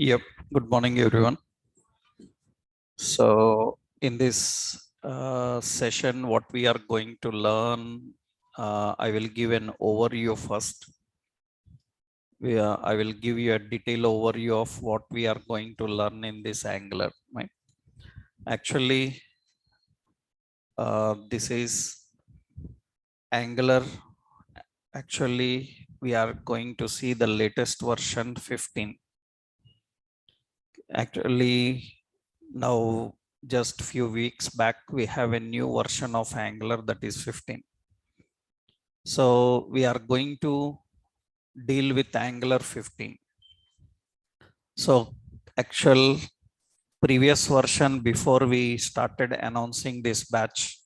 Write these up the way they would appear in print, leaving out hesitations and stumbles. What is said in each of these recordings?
Yep. Good morning, everyone. So, in this session, what we are going to learn, I will give an overview first. I will give you a detailed overview of what we are going to learn in this Angular. Right? Actually, this is Angular. Actually, we are going to see the latest version 15. Actually, now just few weeks back we have a new version of Angular, that is 15. So we are going to deal with Angular 15. So actual previous version before we started announcing this batch,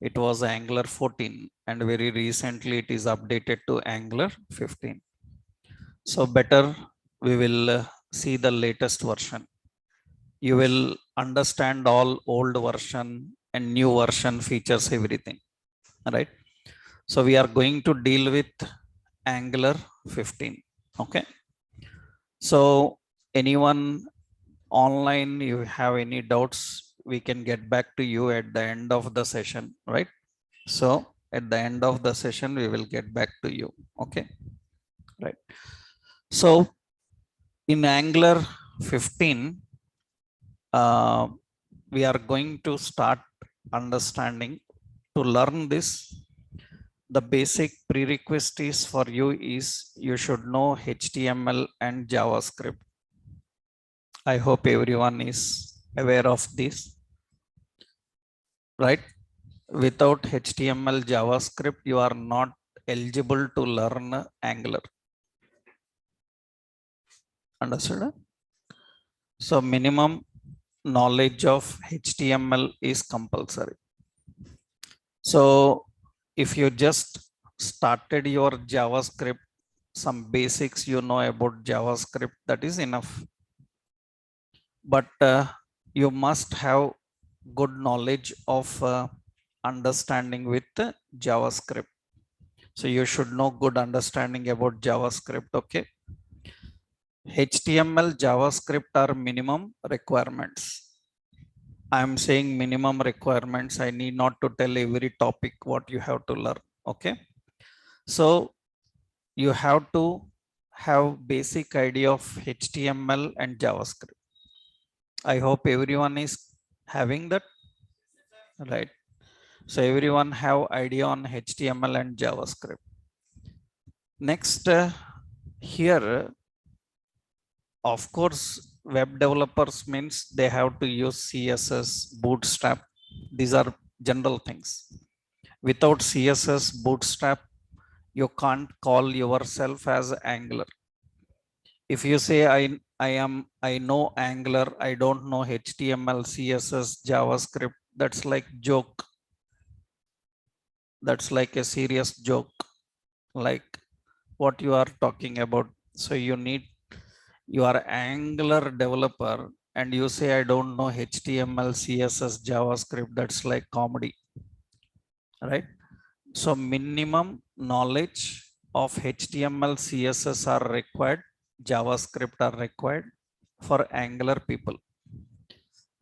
it was Angular 14, and very recently it is updated to Angular 15. So better we will see the latest version. You will understand all old version and new version features, everything, right? So we are going to deal with Angular 15. Okay. So anyone online, you have any doubts, we can get back to you at the end of the session, right? So at the end of the session, we will get back to you. Okay. Right. So in Angular 15, we are going to start understanding. To learn this, the basic prerequisites for you is you should know HTML and JavaScript. I hope everyone is aware of this, right? Without HTML, JavaScript, you are not eligible to learn Angular. Understood? So minimum knowledge of HTML is compulsory. So if you just started your JavaScript, some basics you know about JavaScript, that is enough. But you must have good knowledge of understanding with JavaScript. So you should know good understanding about JavaScript. Okay. HTML, JavaScript are minimum requirements. I am saying minimum requirements. I need not to tell every topic what you have to learn. Okay. So you have to have basic idea of HTML and JavaScript. I hope everyone is having that, right? So everyone have idea on HTML and JavaScript. Next, here, of course, web developers means they have to use CSS, Bootstrap. These are general things. Without CSS, Bootstrap, you can't call yourself as Angular. If you say I know Angular, I don't know HTML, CSS, JavaScript, that's like joke. That's like a serious joke, like what you are talking about. So you are Angular developer and you say I don't know HTML, CSS, JavaScript, that's like comedy, right? So minimum knowledge of HTML, CSS are required, JavaScript are required for Angular people.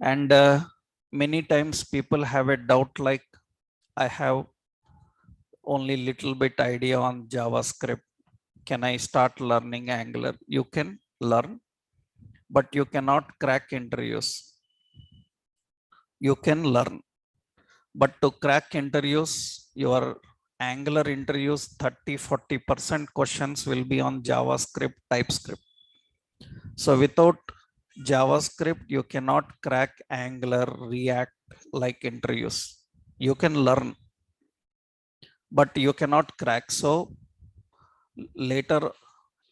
And many times people have a doubt like, I have only little bit idea on JavaScript. Can I start learning Angular? You can learn, but you cannot crack interviews. You can learn, but to crack interviews, your Angular interviews, 30-40% questions will be on JavaScript, TypeScript. So without JavaScript, you cannot crack Angular, React like interviews. You can learn, but you cannot crack. So later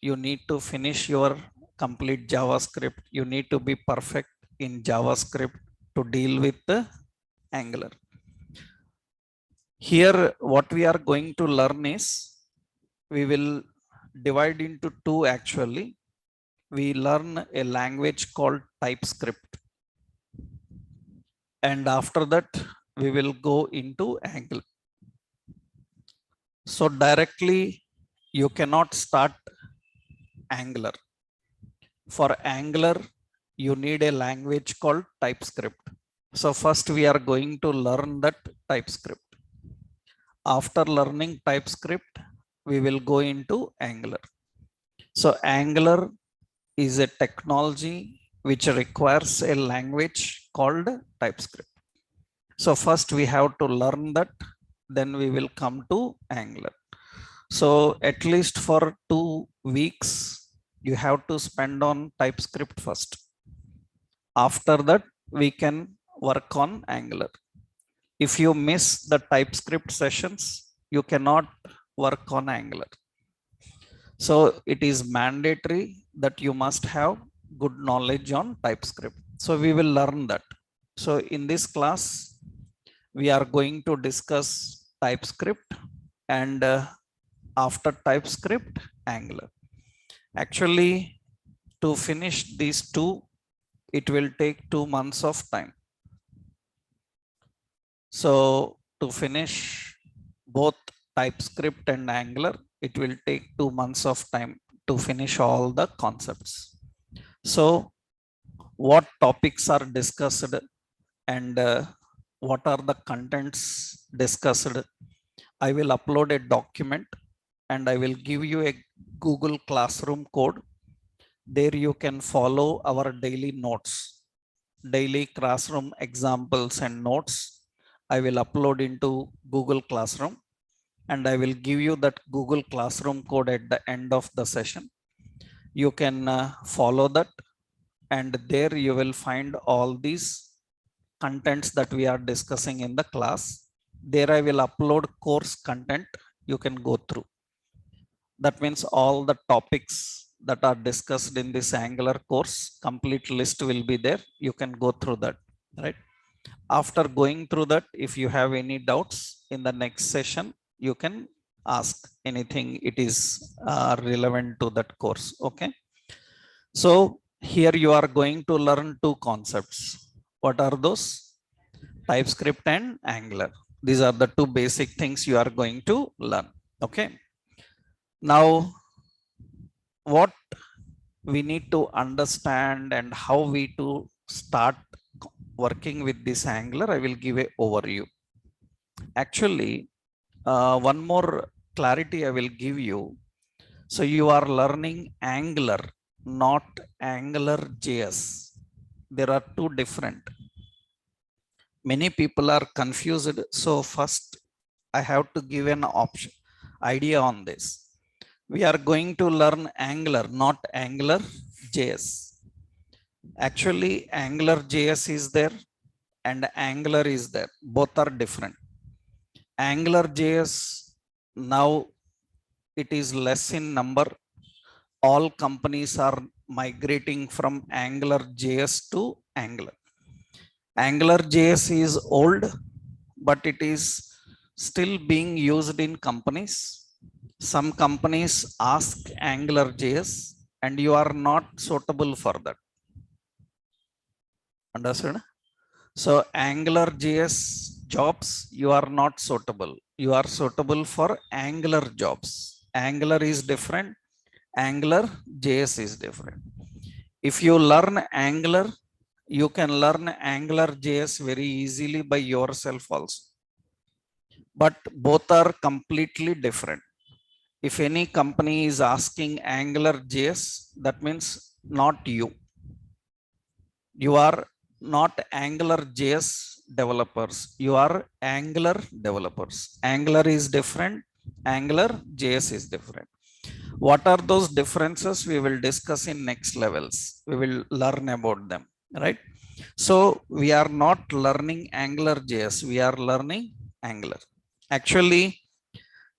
you need to finish your complete JavaScript. You need to be perfect in JavaScript to deal with the Angular. Here, what we are going to learn is, we will divide into two actually. We learn a language called TypeScript. And after that, we will go into Angular. So directly, you cannot start Angular. For Angular, you need a language called TypeScript. So first we are going to learn that TypeScript. After learning TypeScript, we will go into Angular. So Angular is a technology which requires a language called TypeScript. So first we have to learn that, then we will come to Angular. So at least for 2 weeks, you have to spend on TypeScript first. After that, we can work on Angular. If you miss the TypeScript sessions, you cannot work on Angular. So it is mandatory that you must have good knowledge on TypeScript. So we will learn that. So in this class, we are going to discuss TypeScript and after TypeScript, Angular. Actually, to finish these two, it will take 2 months of time. So to finish both TypeScript and Angular, it will take 2 months of time to finish all the concepts. So what topics are discussed and what are the contents discussed? I will upload a document and I will give you a Google Classroom code. There you can follow our daily notes, daily classroom examples and notes. I will upload into Google Classroom and I will give you that Google Classroom code at the end of the session. You can follow that and there you will find all these contents that we are discussing in the class. There I will upload course content you can go through. That means all the topics that are discussed in this Angular course, complete list will be there. You can go through that, right? After going through that, if you have any doubts in the next session, you can ask anything. It is relevant to that course, okay? So here you are going to learn two concepts. What are those? TypeScript and Angular. These are the two basic things you are going to learn, okay? Now, what we need to understand and how we to start working with this Angular, I will give a overview. Actually, one more clarity I will give you. So you are learning Angular, not Angular JS. There are two different. Many people are confused. So first I have to give an option idea on this. We are going to learn Angular, not Angular JS. Actually, Angular JS is there and Angular is there. Both are different. Angular JS, now it is less in number. All companies are migrating from Angular JS to Angular. Angular JS is old, but it is still being used in companies. Some companies ask Angular JS and you are not suitable for that. Understood? So Angular JS jobs, you are not suitable. You are suitable for Angular jobs. Angular is different. Angular JS is different. If you learn Angular, you can learn Angular JS very easily by yourself also. But both are completely different. If any company is asking Angular JS, that means not you. You are not Angular JS developers. You are Angular developers. Angular is different. Angular JS is different. What are those differences? We will discuss in next levels. We will learn about them, right? So we are not learning Angular JS. We are learning Angular. Actually,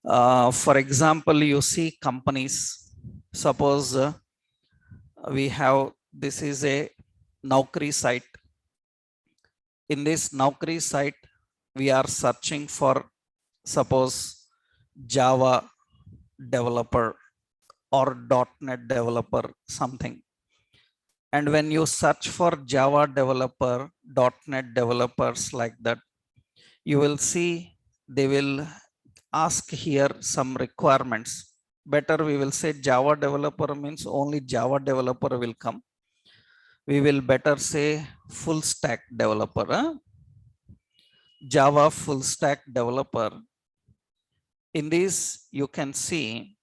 for example, you see companies, suppose we have, this is a Naukri site. In this Naukri site, we are searching for, suppose, Java developer or .NET developer, something. And when you search for Java developer, .NET developers like that, you will see they will ask here some requirements. Better we will say Java developer means only Java developer will come. We will better say full stack developer. Java full stack developer. In this, you can see,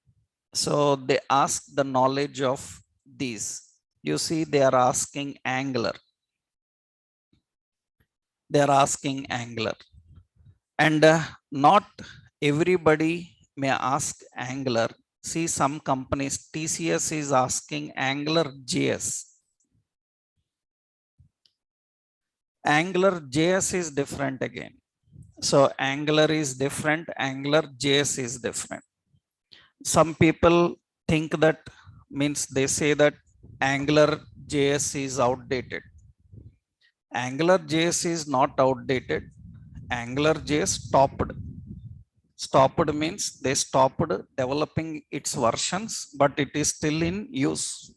so they ask the knowledge of these. You see, they are asking Angular. They are asking Angular. And not everybody may ask Angular. See, some companies, TCS is asking Angular JS. Angular JS is different again. So Angular is different, Angular JS is different. Some people think that means they say that Angular JS is outdated. Angular JS is not outdated. Angular JS stopped. Stopped means they stopped developing its versions, but it is still in use.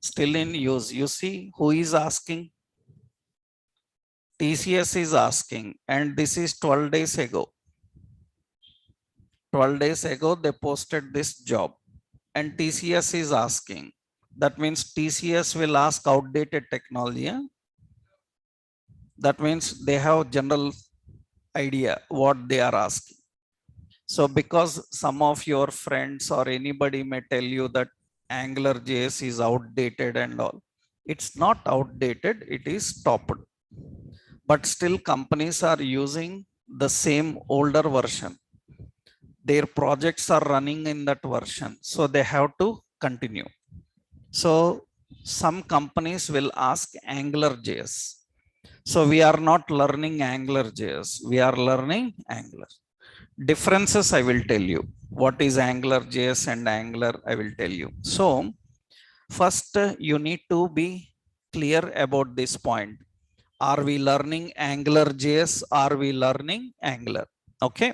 Still in use. You see who is asking? TCS is asking, and this is 12 days ago. 12 days ago, they posted this job, and TCS is asking. That means TCS will ask outdated technology. That means they have general idea what they are asking. So because some of your friends or anybody may tell you that Angular JS is outdated and all, it's not outdated, it is stopped. But still companies are using the same older version. Their projects are running in that version, so they have to continue. So some companies will ask Angular JS. So we are not learning Angular JS, we are learning Angular. Differences I will tell you. What is Angular JS and Angular I will tell you. So first you need to be clear about this point. Are we learning Angular JS? Are we learning Angular? Okay.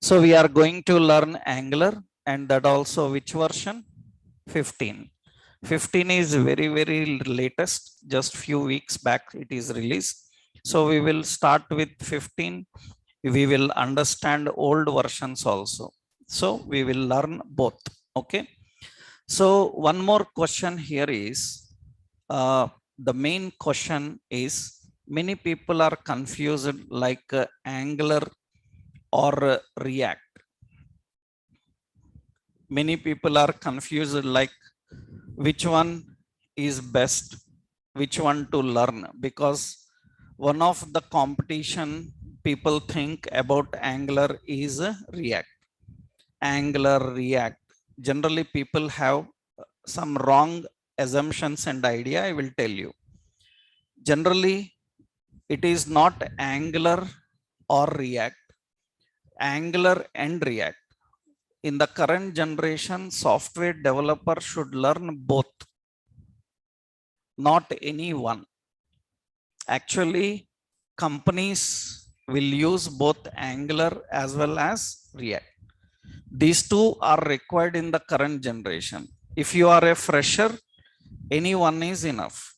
So we are going to learn Angular, and that also which version? 15. 15 is very, very latest. Just few weeks back it is released. So we will start with 15. We will understand old versions also. So we will learn both. Okay. So one more question here is, the main question is, many people are confused like Angular or React. Many people are confused like which one is best, which one to learn, because one of the competition people think about Angular is React. Angular, React. Generally, people have some wrong assumptions and idea. I will tell you. Generally, it is not Angular or React. Angular and React. In the current generation, software developer should learn both, not any one. Actually, companies will use both Angular as well as React. These two are required in the current generation. If you are a fresher, any one is enough.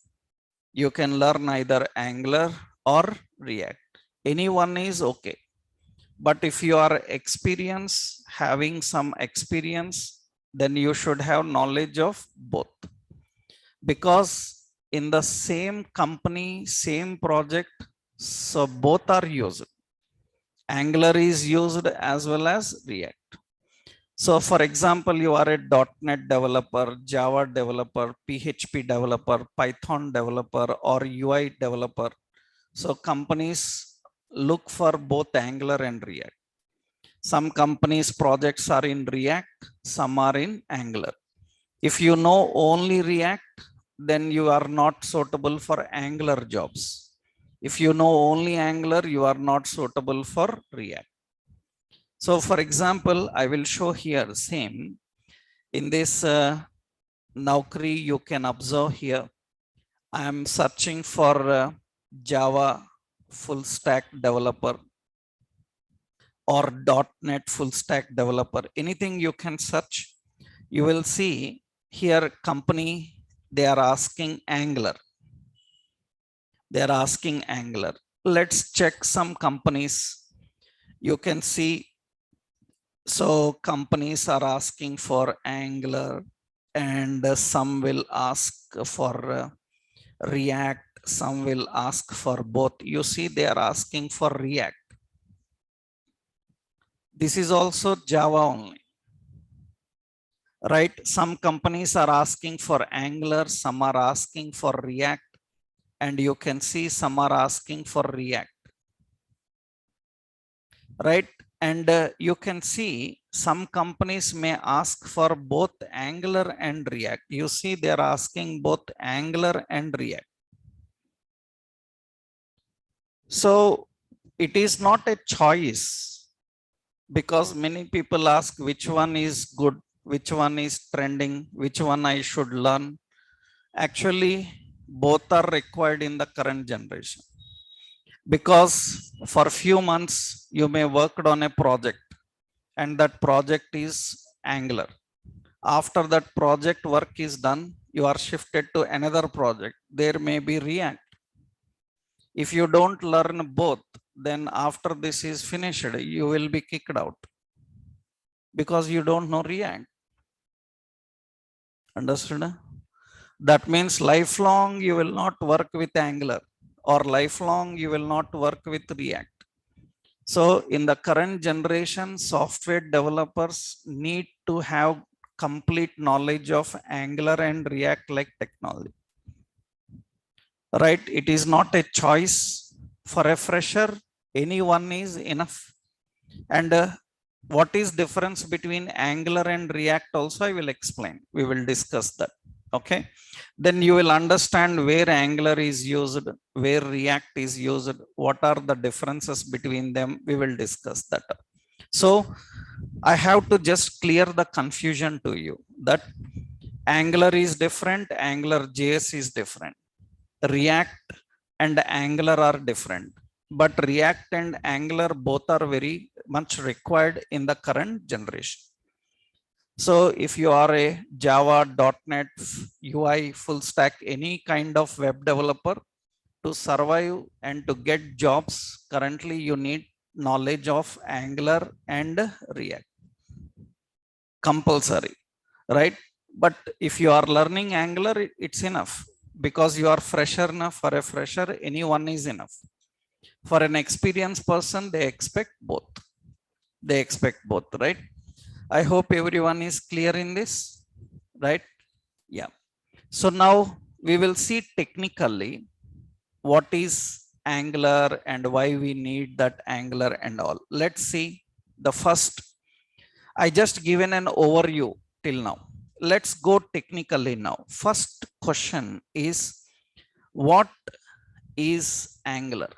You can learn either Angular or React. Any one is okay. But if you are experienced, having some experience, then you should have knowledge of both. Because in the same company, same project, so both are used. Angular is used as well as React. So for example, you are a .NET developer, Java developer, PHP developer, Python developer, or UI developer. So companies look for both Angular and React. Some companies' projects are in React, some are in Angular. If you know only React, then you are not suitable for Angular jobs. If you know only Angular, you are not suitable for React. So for example, I will show here same. In this Naukri, you can observe here, I am searching for Java full stack developer or .NET full stack developer. Anything you can search. You will see here company, they are asking Angular. They are asking Angular. Let's check some companies. You can see So companies are asking for Angular, and some will ask for React, some will ask for both. You see, they are asking for React. This is also Java only, right? Some companies are asking for Angular, some are asking for React, and you can see some are asking for React, right? And you can see some companies may ask for both Angular and React. You see, they are asking both Angular and React. So it is not a choice, because many people ask which one is good, which one is trending, which one I should learn. Actually, both are required in the current generation, because for few months you may worked on a project and that project is Angular. After that project work is done, you are shifted to another project. There may be React. If you don't learn both, then after this is finished, you will be kicked out because you don't know React. Understood? That means lifelong you will not work with Angular, or lifelong you will not work with React. So in the current generation, software developers need to have complete knowledge of Angular and React like technology, right? It is not a choice for a fresher. Anyone is enough. And what is difference between Angular and React also I will explain. We will discuss that. Okay. Then you will understand where Angular is used, where React is used, what are the differences between them. We will discuss that. So I have to just clear the confusion to you that Angular is different, Angular JS is different. React and Angular are different, but React and Angular both are very much required in the current generation. So if you are a Java, .NET, UI, full stack, any kind of web developer, to survive and to get jobs, currently you need knowledge of Angular and React. Compulsory, right? But if you are learning Angular, it's enough, because you are fresher enough. For a fresher, anyone is enough. For an experienced person, they expect both. They expect both, right? I hope everyone is clear in this, right? Yeah. So now we will see technically what is Angular and why we need that Angular and all. Let's see the first. I just given an overview till now. Let's go technically now. First question is, what is Angular?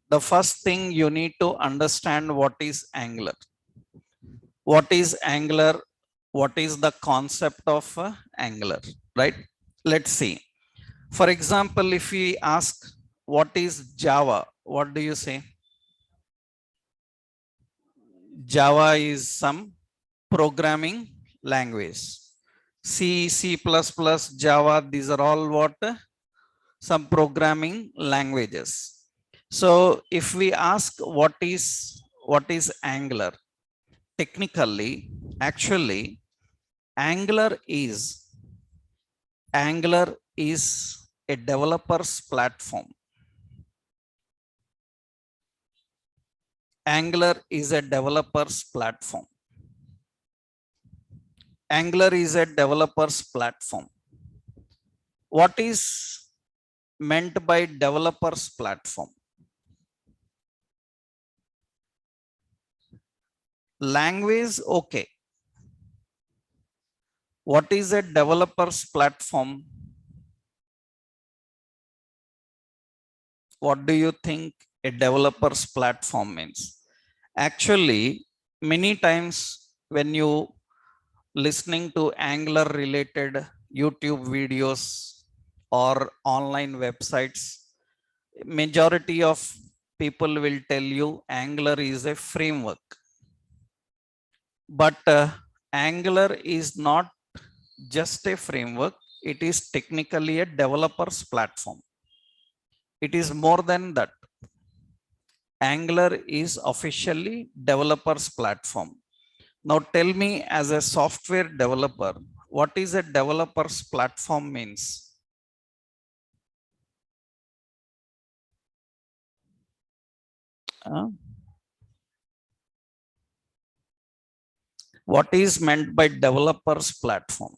The first thing you need to understand, what is Angular. What is Angular? What is the concept of Angular, right? Let's see. For example, if we ask what is Java, what do you say? Java is some programming language. C, C++, Java, these are all what? Some programming languages. So if we ask what is Angular, technically, actually, Angular is a developer's platform. Angular is a developer's platform. Angular is a developer's platform. What is meant by developer's platform? Language, okay. What is a developer's platform? What do you think a developer's platform means? Actually, many times when you listening to Angular related YouTube videos or online websites, majority of people will tell you Angular is a framework. But Angular is not just a framework, it is technically a developer's platform. It is more than that. Angular is officially developers platform. Now tell me, as a software developer, what is a developers platform means? Uh, what is meant by developers platform?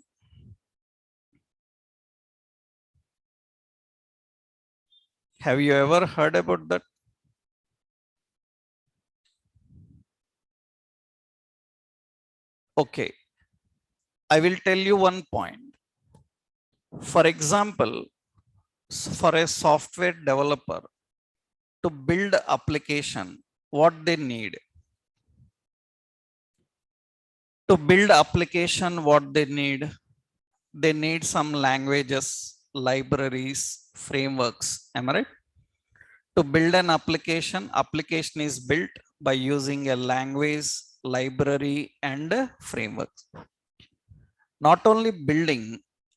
Have you ever heard about that? Okay, I will tell you one point. For example, for a software developer to build application, what they need? To build application, what they need? They need some languages, libraries, frameworks. Am I right? To build an application is built by using a language, library, and a framework. Not only building,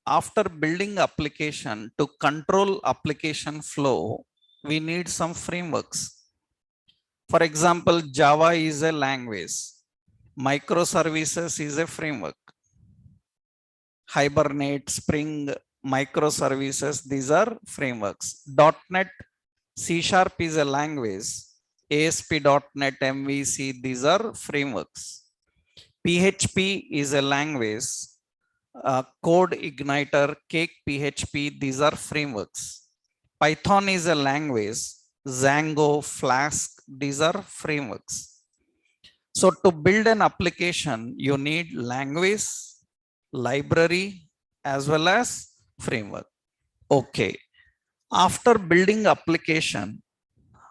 after building application, to control application flow, we need some frameworks. For example, Java is a language. Microservices is a framework. Hibernate, Spring, microservices, these are frameworks. .NET, C# is a language. ASP.NET, MVC, these are frameworks. PHP is a language. Code Igniter, Cake PHP, these are frameworks. Python is a language. Django, Flask, these are frameworks. So to build an application, you need language, library, as well as framework. Okay. After building application,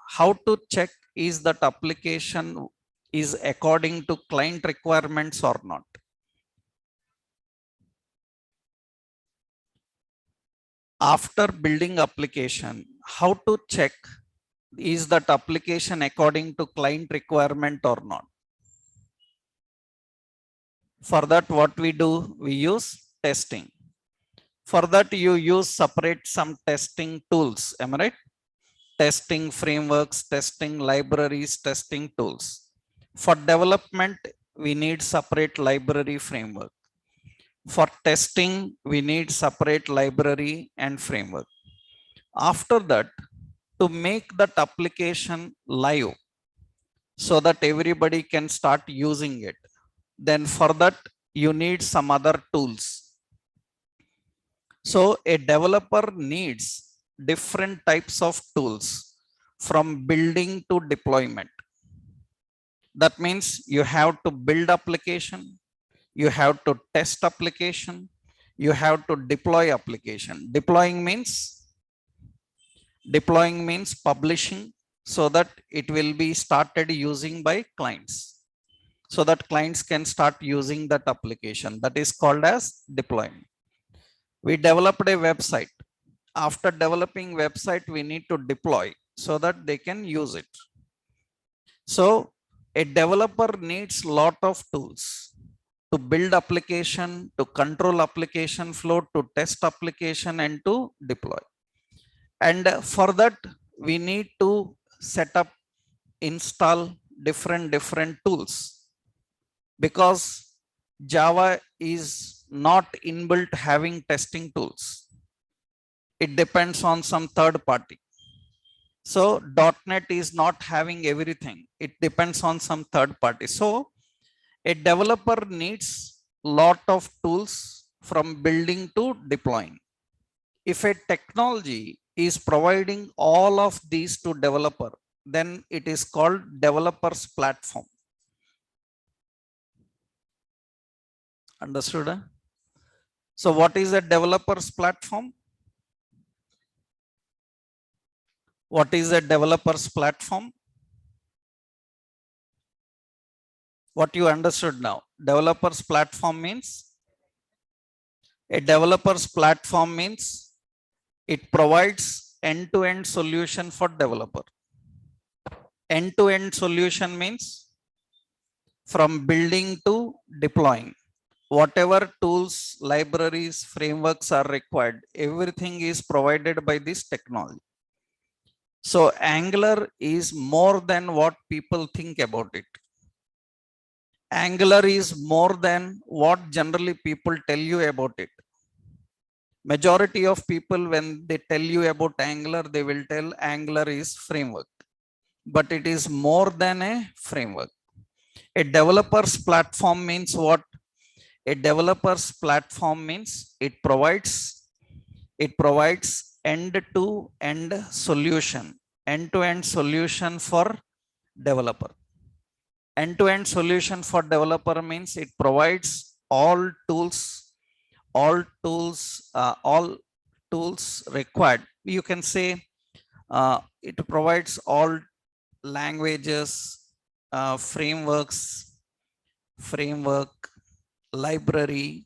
how to check is that application is according to client requirements or not? After building application, how to check is that application according to client requirement or not? For that, what we do, we use testing. For that, you use separate some testing tools. Am I right? Testing frameworks, testing libraries, testing tools. For development, we need separate library framework. For testing, we need separate library and framework. After that, to make that application live so that everybody can start using it, then for that, you need some other tools. So a developer needs different types of tools from building to deployment. That means you have to build application, you have to test application, you have to deploy application. Deploying means publishing so that it will be started using by clients, so that clients can start using that application. That is called as deployment. We developed a website. After developing website, we need to deploy so that they can use it. So a developer needs lot of tools to build application, to control application flow, to test application, and to deploy. And for that, we need to set up, install different tools, because Java is not inbuilt having testing tools. It depends on some third party. So .NET is not having everything. It depends on some third party. So a developer needs lot of tools from building to deploying. If a technology is providing all of these to developer, then it is called developers platform. Understood? So what is a developers platform? What is a developers platform? What you understood now? Developers platform means, a developers platform means it provides end-to-end solution for developer. End-to-end solution means from building to deploying. Whatever tools, libraries, frameworks are required, everything is provided by this technology. So Angular is more than what people think about it. Angular is more than what generally people tell you about it. Majority of people, when they tell you about Angular, they will tell Angular is framework, but it is more than a framework. A developer's platform means what? A developer's platform means it provides end-to-end solution, end-to-end solution for developer. End-to-end solution for developer means it provides all tools required. You can say it provides all languages, framework, library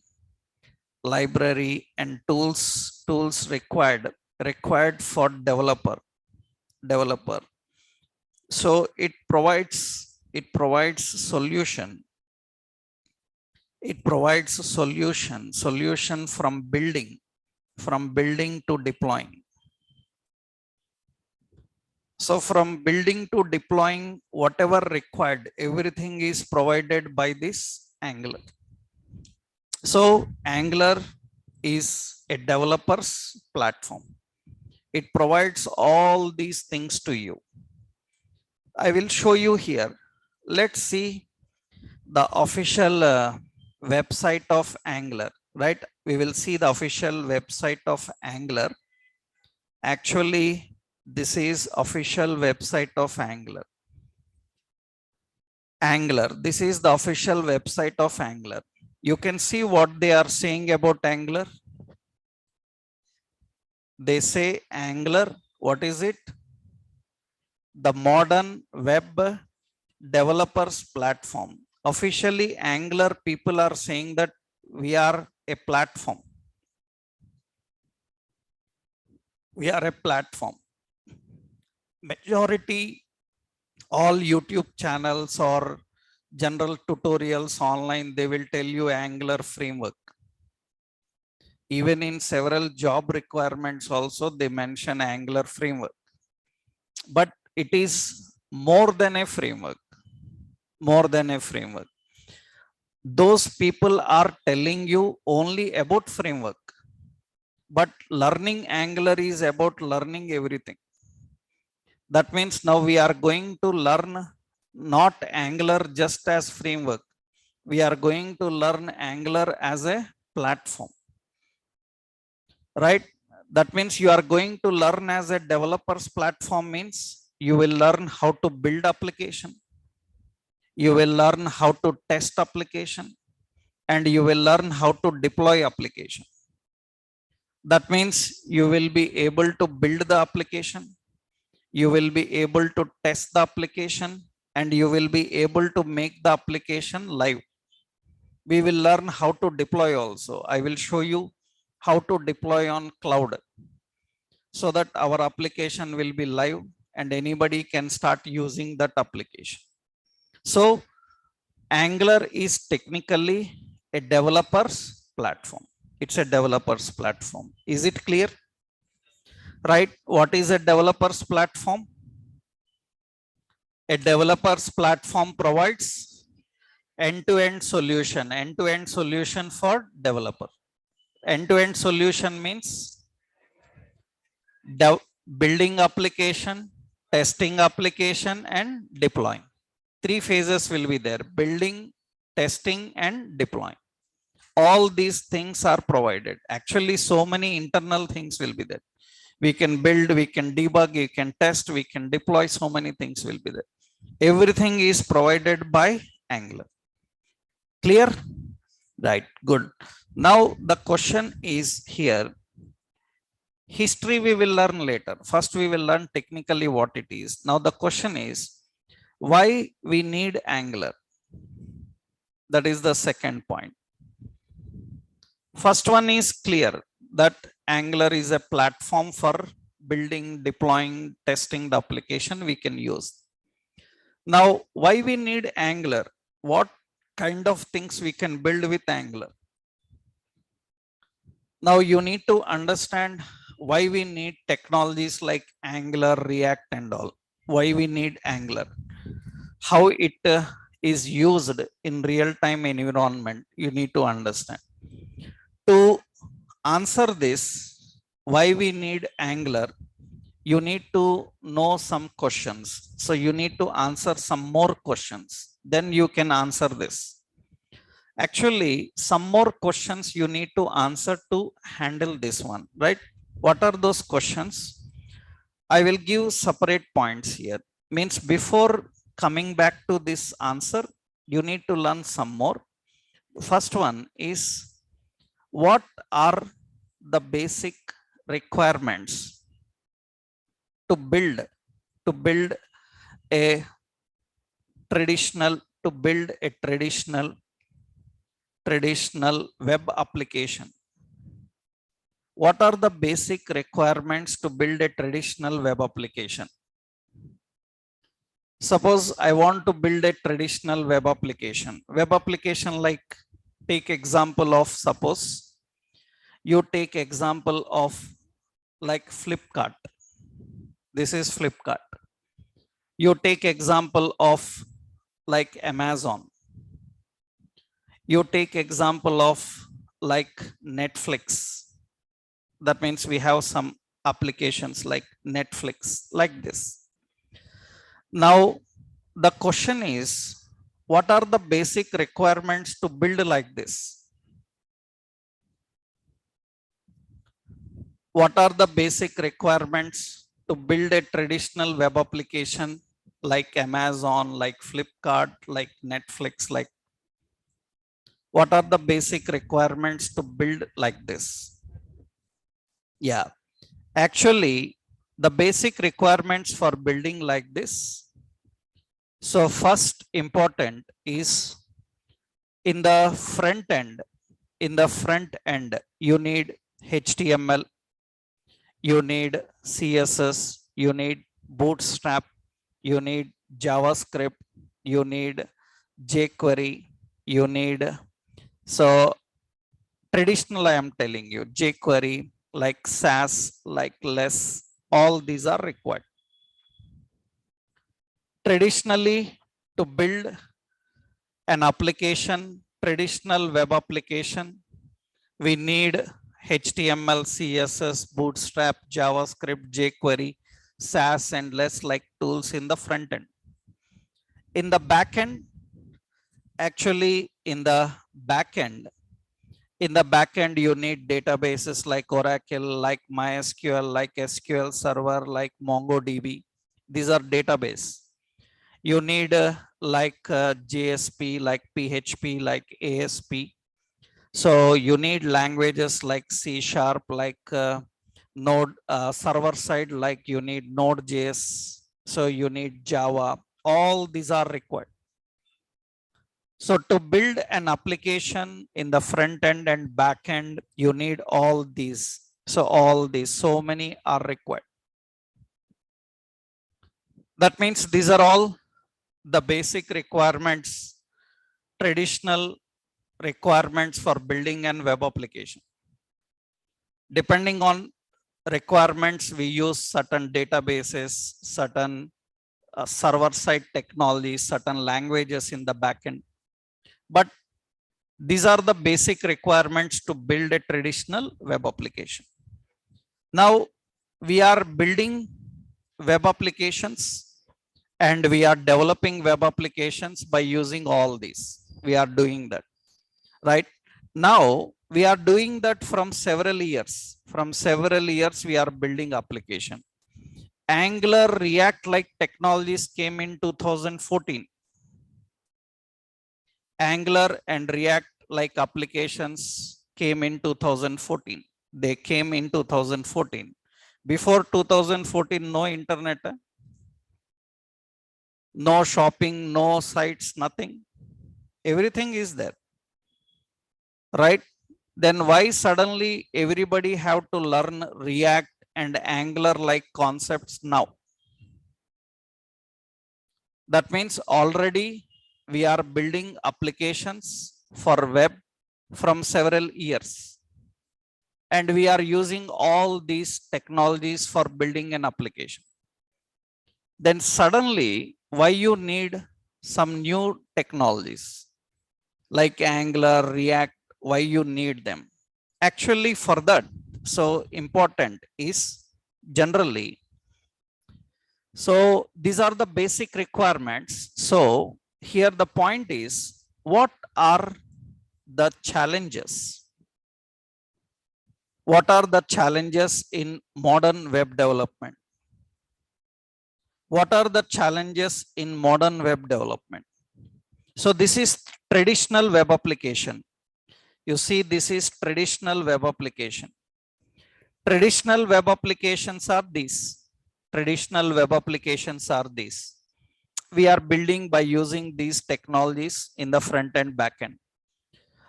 and tools required for developer. So it provides solution from building to deploying. So from building to deploying, whatever required, everything is provided by this Angular. So Angular is a developer's platform. It provides all these things to you. I will show you here. Let's see the official website of Angular, right? We will see the official website of Angular. Actually, this is official website of Angular. This is the official website of Angular. You can see what they are saying about Angular. They say Angular, what is it? The modern web developers platform. Officially, Angular people are saying that we are a platform. We are a platform. Majority, all YouTube channels or general tutorials online, they will tell you Angular framework. Even in several job requirements also, they mention Angular framework. But it is more than a framework. More than a framework. Those people are telling you only about framework. But learning Angular is about learning everything. That means now we are going to learn not Angular just as framework. We are going to learn Angular as a platform. Right? That means you are going to learn as a developer's platform means you will learn how to build application. You will learn how to test application, and you will learn how to deploy application. That means you will be able to build the application. You will be able to test the application, and you will be able to make the application live. We will learn how to deploy also. I will show you how to deploy on cloud so that our application will be live and anybody can start using that application. So Angular is technically a developer's platform. It's a developer's platform. Is it clear? Right? What is a developer's platform? A developer's platform provides end-to-end solution for developer. End-to-end solution means building application, testing application, and deploying. 3 phases will be there: building, testing, and deploying. All these things are provided. Actually, so many internal things will be there. We can build, we can debug, we can test, we can deploy. So many things will be there. Everything is provided by Angular. Clear? Right, good. Now the question is here. History we will learn later. First we will learn technically what it is. Now the question is, why we need Angular? That is the second point. First one is clear, that Angular is a platform for building, deploying, testing the application we can use. Now, why we need Angular? What kind of things we can build with Angular? Now you need to understand why we need technologies like Angular, React and all. Why we need Angular? How it is used in real-time environment, you need to understand. To answer this, why we need Angular, you need to know some questions. So you need to answer some more questions. Then you can answer this. Actually, some more questions you need to answer to handle this one, right? What are those questions? I will give separate points here. Means before coming back to this answer, you need to learn some more. First one is, what are the basic requirements to build a traditional web application? What are the basic requirements to build a traditional web application? Suppose I want to build a traditional web application. Web application, like, take example of, suppose you take example of like Flipkart. This is Flipkart. You take example of like Amazon. You take example of like Netflix. That means we have some applications like Netflix, like this. Now the question is, what are the basic requirements to build like this? What are the basic requirements to build a traditional web application like Amazon, like Flipkart, like Netflix? Like, what are the basic requirements to build like this? Yeah, actually, the basic requirements for building like this. So first important is, in the front end, you need HTML, you need CSS, you need Bootstrap, you need JavaScript, you need jQuery, you need, so traditional, I am telling you, jQuery, like SAS, like less, all these are required. Traditionally, to build an application, traditional web application, we need HTML, CSS, Bootstrap, JavaScript, jQuery, SAS and less like tools in the front end. In the back end, actually in the back end, you need databases like Oracle, like MySQL, like SQL Server, like MongoDB. These are database. You need like JSP, like PHP, like ASP. So you need languages like C#, like Node, server side, like you need Node.js. So you need Java. All these are required. So to build an application in the front end and back end, you need all these. So all these, so many are required. That means these are all the basic requirements, traditional requirements for building an web application. Depending on requirements, we use certain databases, certain server side technologies, certain languages in the backend. But these are the basic requirements to build a traditional web application. Now we are building web applications and we are developing web applications by using all these. We are doing that, right? Now we are doing that from several years. From several years, we are building application. Angular, React like technologies came in 2014. Angular and React like applications came in 2014. They came in 2014. Before 2014, no internet, no shopping, no sites, nothing. Everything is there, right? Then why suddenly everybody have to learn React and Angular like concepts now? That means already we are building applications for web from several years. and we are using all these technologies for building an application. Then suddenly, why you need some new technologies like Angular, React, why you need them? Actually, for that, so important is generally, so these are the basic requirements. So here the point is, what are the challenges? What are the challenges in modern web development? What are the challenges in modern web development? So this is traditional web application. You see, this is traditional web application. Traditional web applications are these. Traditional web applications are these. We are building by using these technologies in the front and back end.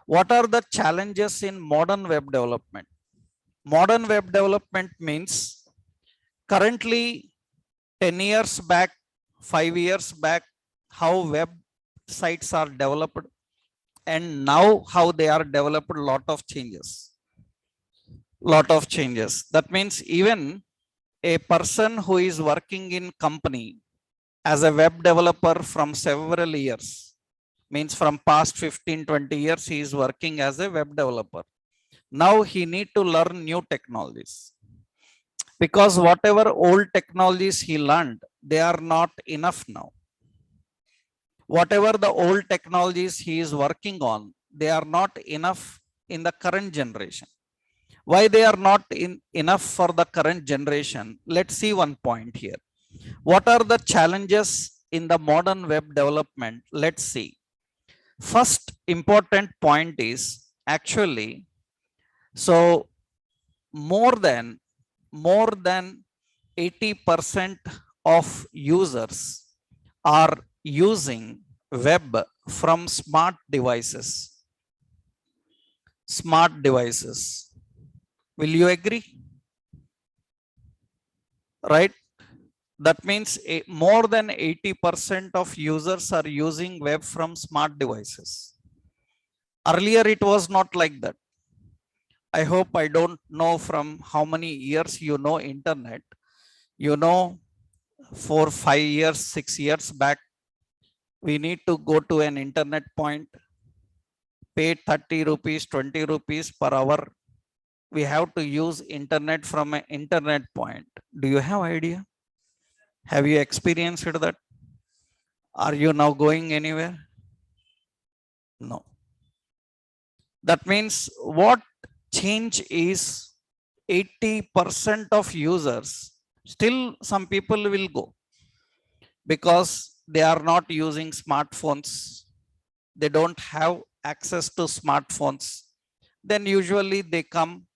What are the challenges in modern web development? Modern web development means currently 10 years back, 5 years back, how websites are developed, and now how they are developed, lot of changes. Lot of changes. That means even a person who is working in company as a web developer from several years, means from past 15-20 years he is working as a web developer. Now he need to learn new technologies, because whatever old technologies he learned, they are not enough now. Whatever the old technologies he is working on, they are not enough in the current generation. Why they are not enough for the current generation? Let's see one point here. What are the challenges in the modern web development? Let's see. First important point is actually, so more than 80% of users are using web from smart devices. Smart devices. Will you agree? Right? That means more than 80% of users are using web from smart devices. Earlier it was not like that. I hope, I don't know from how many years you know internet. You know, 4, 5 years, 6 years back, we need to go to an internet point, pay 30 rupees, 20 rupees per hour. We have to use internet from an internet point. Do you have idea? Have you experienced that? Are you now going anywhere? No. That means what change is, 80% of users, still some people will go because they are not using smartphones. They don't have access to smartphones. Then usually they come,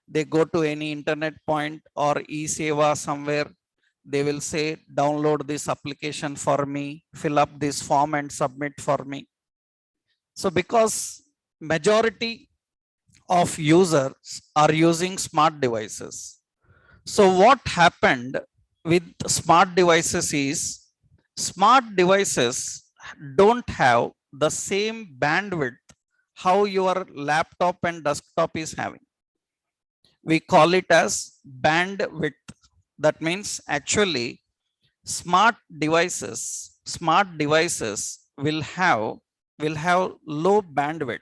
they go to any internet point or e-seva somewhere. They will say, download this application for me, fill up this form and submit for me. So because majority of users are using smart devices. So what happened with smart devices is, smart devices don't have the same bandwidth how your laptop and desktop is having. We call it as bandwidth. That means actually smart devices will have low bandwidth.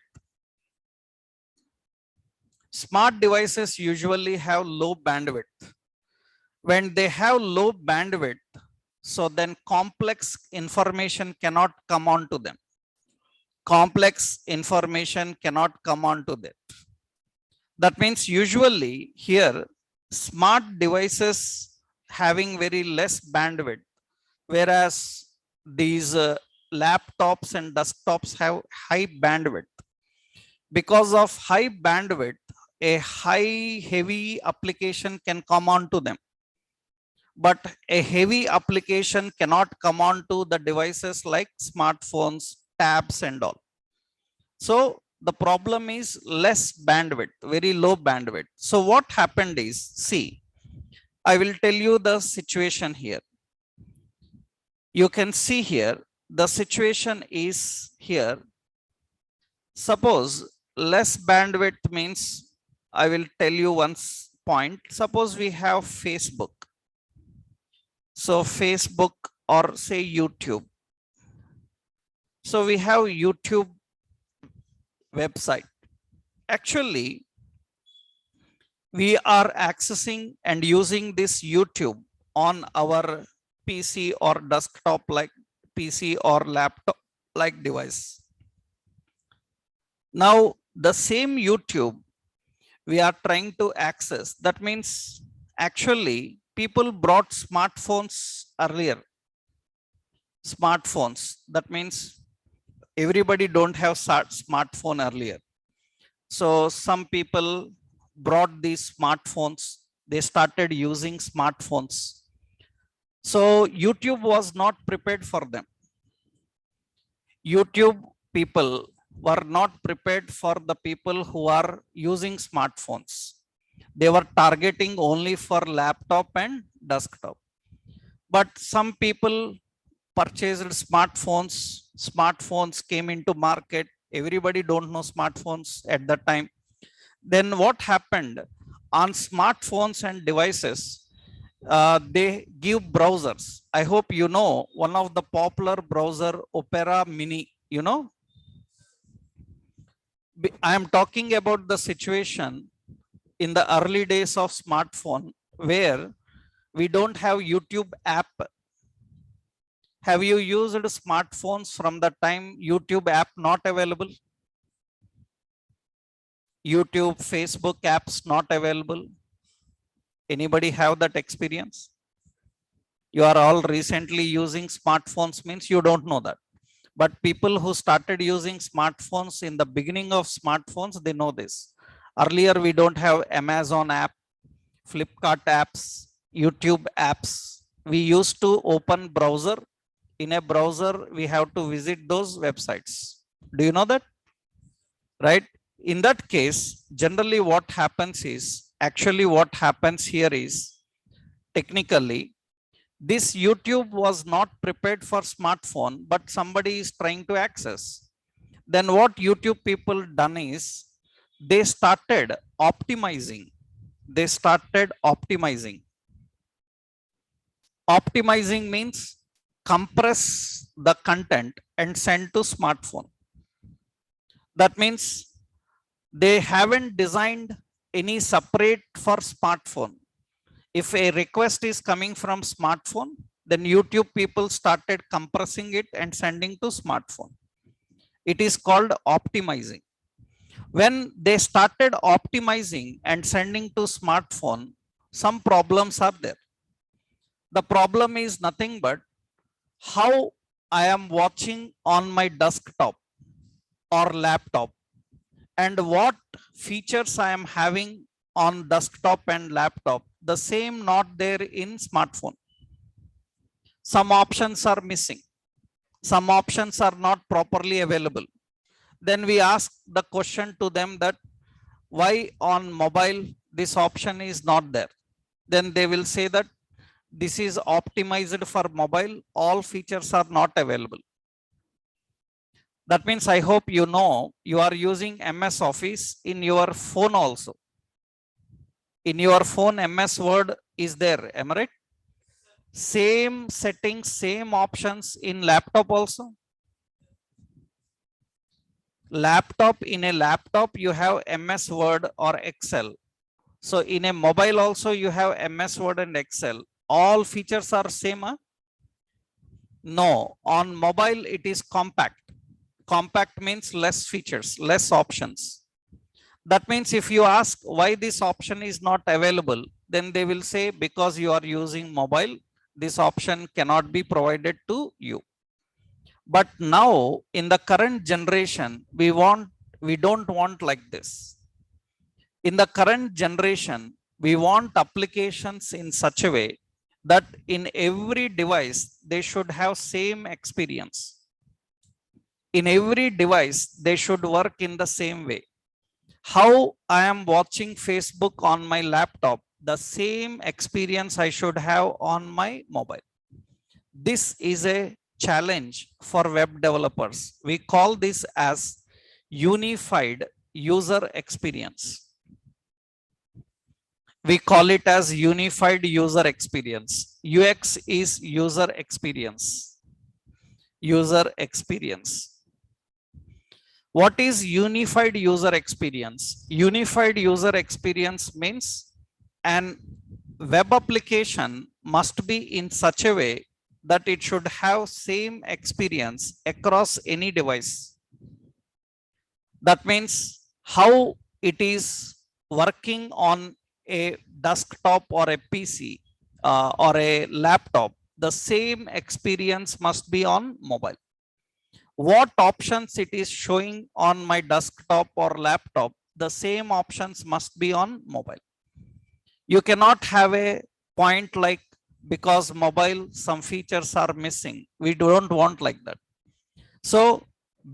Smart devices usually have low bandwidth. When they have low bandwidth, so then complex information cannot come onto them. Complex information cannot come onto that. That means usually here smart devices having very less bandwidth, whereas these laptops and desktops have high bandwidth. Because of high bandwidth, a high heavy application can come onto them, but a heavy application cannot come onto the devices like smartphones, tabs and all. So the problem is less bandwidth, very low bandwidth. So what happened is, see, I will tell you the situation here. You can see here, the situation is here. Suppose less bandwidth means I will tell you one point. Suppose we have Facebook. So Facebook or say YouTube. So we have YouTube website. Actually, we are accessing and using this YouTube on our PC or desktop like PC or laptop like device. Now the same YouTube we are trying to access. That means actually people brought smartphones earlier. Smartphones. That means everybody don't have smartphone earlier. So some people brought these smartphones. They started using smartphones. So YouTube was not prepared for them. YouTube people were not prepared for the people who are using smartphones. They were targeting only for laptop and desktop. But some people purchased smartphones. Smartphones came into market. Everybody don't know smartphones at that time. Then what happened on smartphones and devices? They give browsers. I hope you know one of the popular browser, Opera Mini. You know, I am talking about the situation in the early days of smartphone where we don't have YouTube app. Have you used smartphones from the time YouTube app not available? YouTube, Facebook apps not available. Anybody have that experience? You are all recently using smartphones means you don't know that. But people who started using smartphones in the beginning of smartphones, they know this. Earlier, we don't have Amazon app, Flipkart apps, YouTube apps. We used to open browser. In a browser, we have to visit those websites. Do you know that? Right? In that case, generally what happens is, actually what happens here is, technically, this YouTube was not prepared for smartphone, but somebody is trying to access. Then what YouTube people done is, they started optimizing. They started optimizing. Optimizing means compress the content and send to smartphone. That means they haven't designed any separate for smartphone. If a request is coming from smartphone, then YouTube people started compressing it and sending to smartphone. It is called optimizing. When they started optimizing and sending to smartphone, some problems are there. The problem is nothing but how I am watching on my desktop or laptop and what features I am having on desktop and laptop, the same not there in smartphone. Some options are missing. Some options are not properly available. Then we ask the question to them that why on mobile this option is not there. Then they will say that this is optimized for mobile. All features are not available. That means I hope you know you are using MS Office in your phone also. In your phone, MS Word is there, am I right? Same settings, same options in laptop also. Laptop, in a laptop, you have MS Word or Excel. So in a mobile also, you have MS Word and Excel. All features are same. Huh? No, on mobile, it is compact. Compact means less features, less options. That means if you ask why this option is not available, then they will say because you are using mobile, this option cannot be provided to you. But now in the current generation, we don't want like this. In the current generation, we want applications in such a way that in every device, they should have same experience. In every device, they should work in the same way. How I am watching Facebook on my laptop, the same experience I should have on my mobile. This is a challenge for web developers. We call this as unified user experience. We call it as unified user experience. UX is user experience. User experience. What is unified user experience? Unified user experience means an web application must be in such a way that it should have same experience across any device. That means how it is working on a desktop or a PC or a laptop, the same experience must be on mobile. What options it is showing on my desktop or laptop, the same options must be on mobile. You cannot have a point like because mobile some features are missing. We don't want like that. So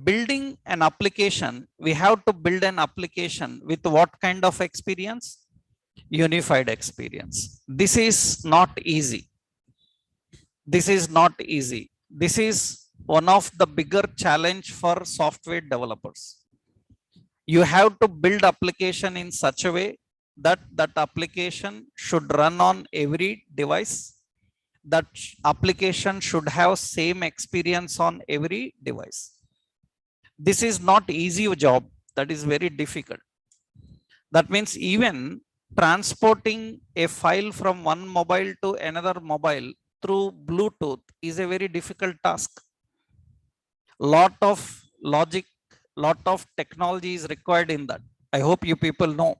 building an application, we have to build an application with what kind of experience? Unified experience. This is not easy. This is not easy. This is one of the bigger challenge for software developers. You have to build application in such a way that that application should run on every device. That application should have same experience on every device. This is not easy job. That is very difficult. That means even transporting a file from one mobile to another mobile through Bluetooth is a very difficult task. Lot of logic, lot of technology is required in that. I hope you people know.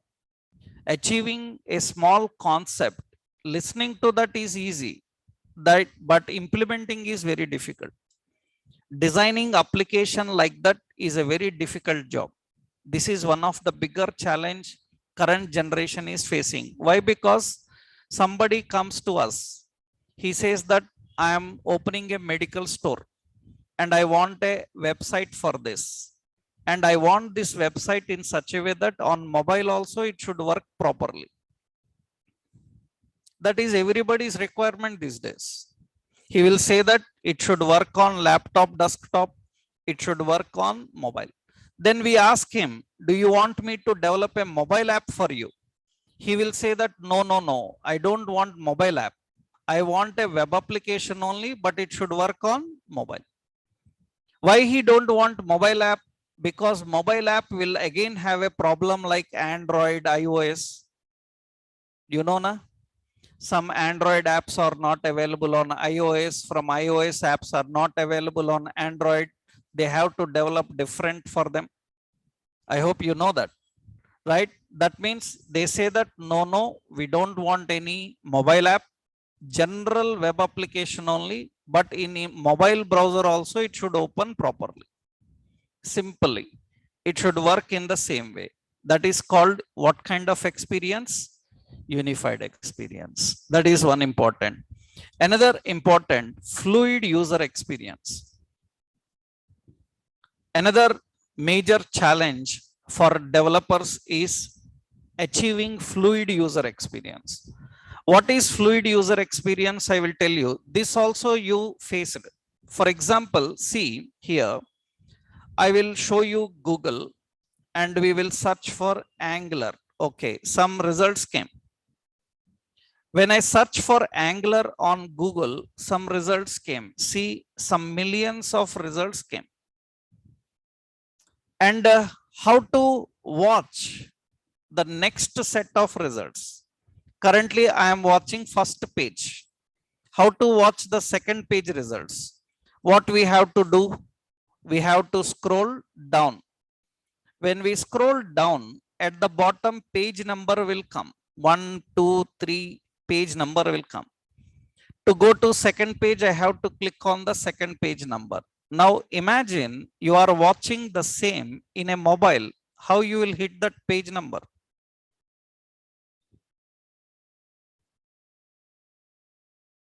Achieving a small concept, listening to that is easy, but implementing is very difficult. Designing application like that is a very difficult job. This is one of the bigger challenge current generation is facing. Why? Because somebody comes to us. He says that I am opening a medical store and I want a website for this. And I want this website in such a way that on mobile also it should work properly. That is everybody's requirement these days. He will say that it should work on laptop, desktop, it should work on mobile. Then we ask him, do you want me to develop a mobile app for you? He will say that no, I don't want mobile app. I want a web application only, but it should work on mobile. Why he don't want mobile app? Because mobile app will again have a problem like Android, iOS. You know, na? Some Android apps are not available on iOS. From iOS apps are not available on Android. They have to develop different for them. I hope you know that, right? That means they say that no, we don't want any mobile app, general web application only, but in a mobile browser also it should open properly. Simply, it should work in the same way. That is called what kind of experience? Unified experience. That is one important. Another important, fluid user experience. Another major challenge for developers is achieving fluid user experience. What is fluid user experience? I will tell you. This also you faced. For example, see here, I will show you Google and we will search for Angular. Okay, some results came. When I search for Angular on Google, some results came. See, some millions of results came. And how to watch the next set of results? Currently, I am watching first page. How to watch the second page results? What we have to do? We have to scroll down. When we scroll down, at the bottom page number will come. 1, 2, 3 page number will come. To go to second page, I have to click on the second page number. Now imagine you are watching the same in a mobile. How you will hit that page number?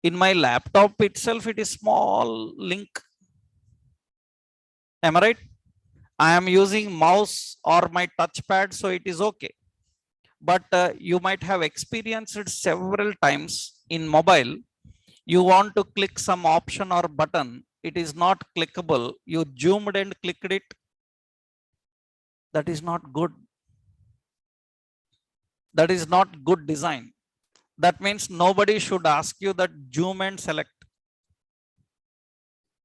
In my laptop itself, it is small link. Am I right? I am using mouse or my touchpad, so it is okay. But you might have experienced it several times in mobile. You want to click some option or button, it is not clickable. You zoomed and clicked it. That is not good. That is not good design. That means nobody should ask you that zoom and select.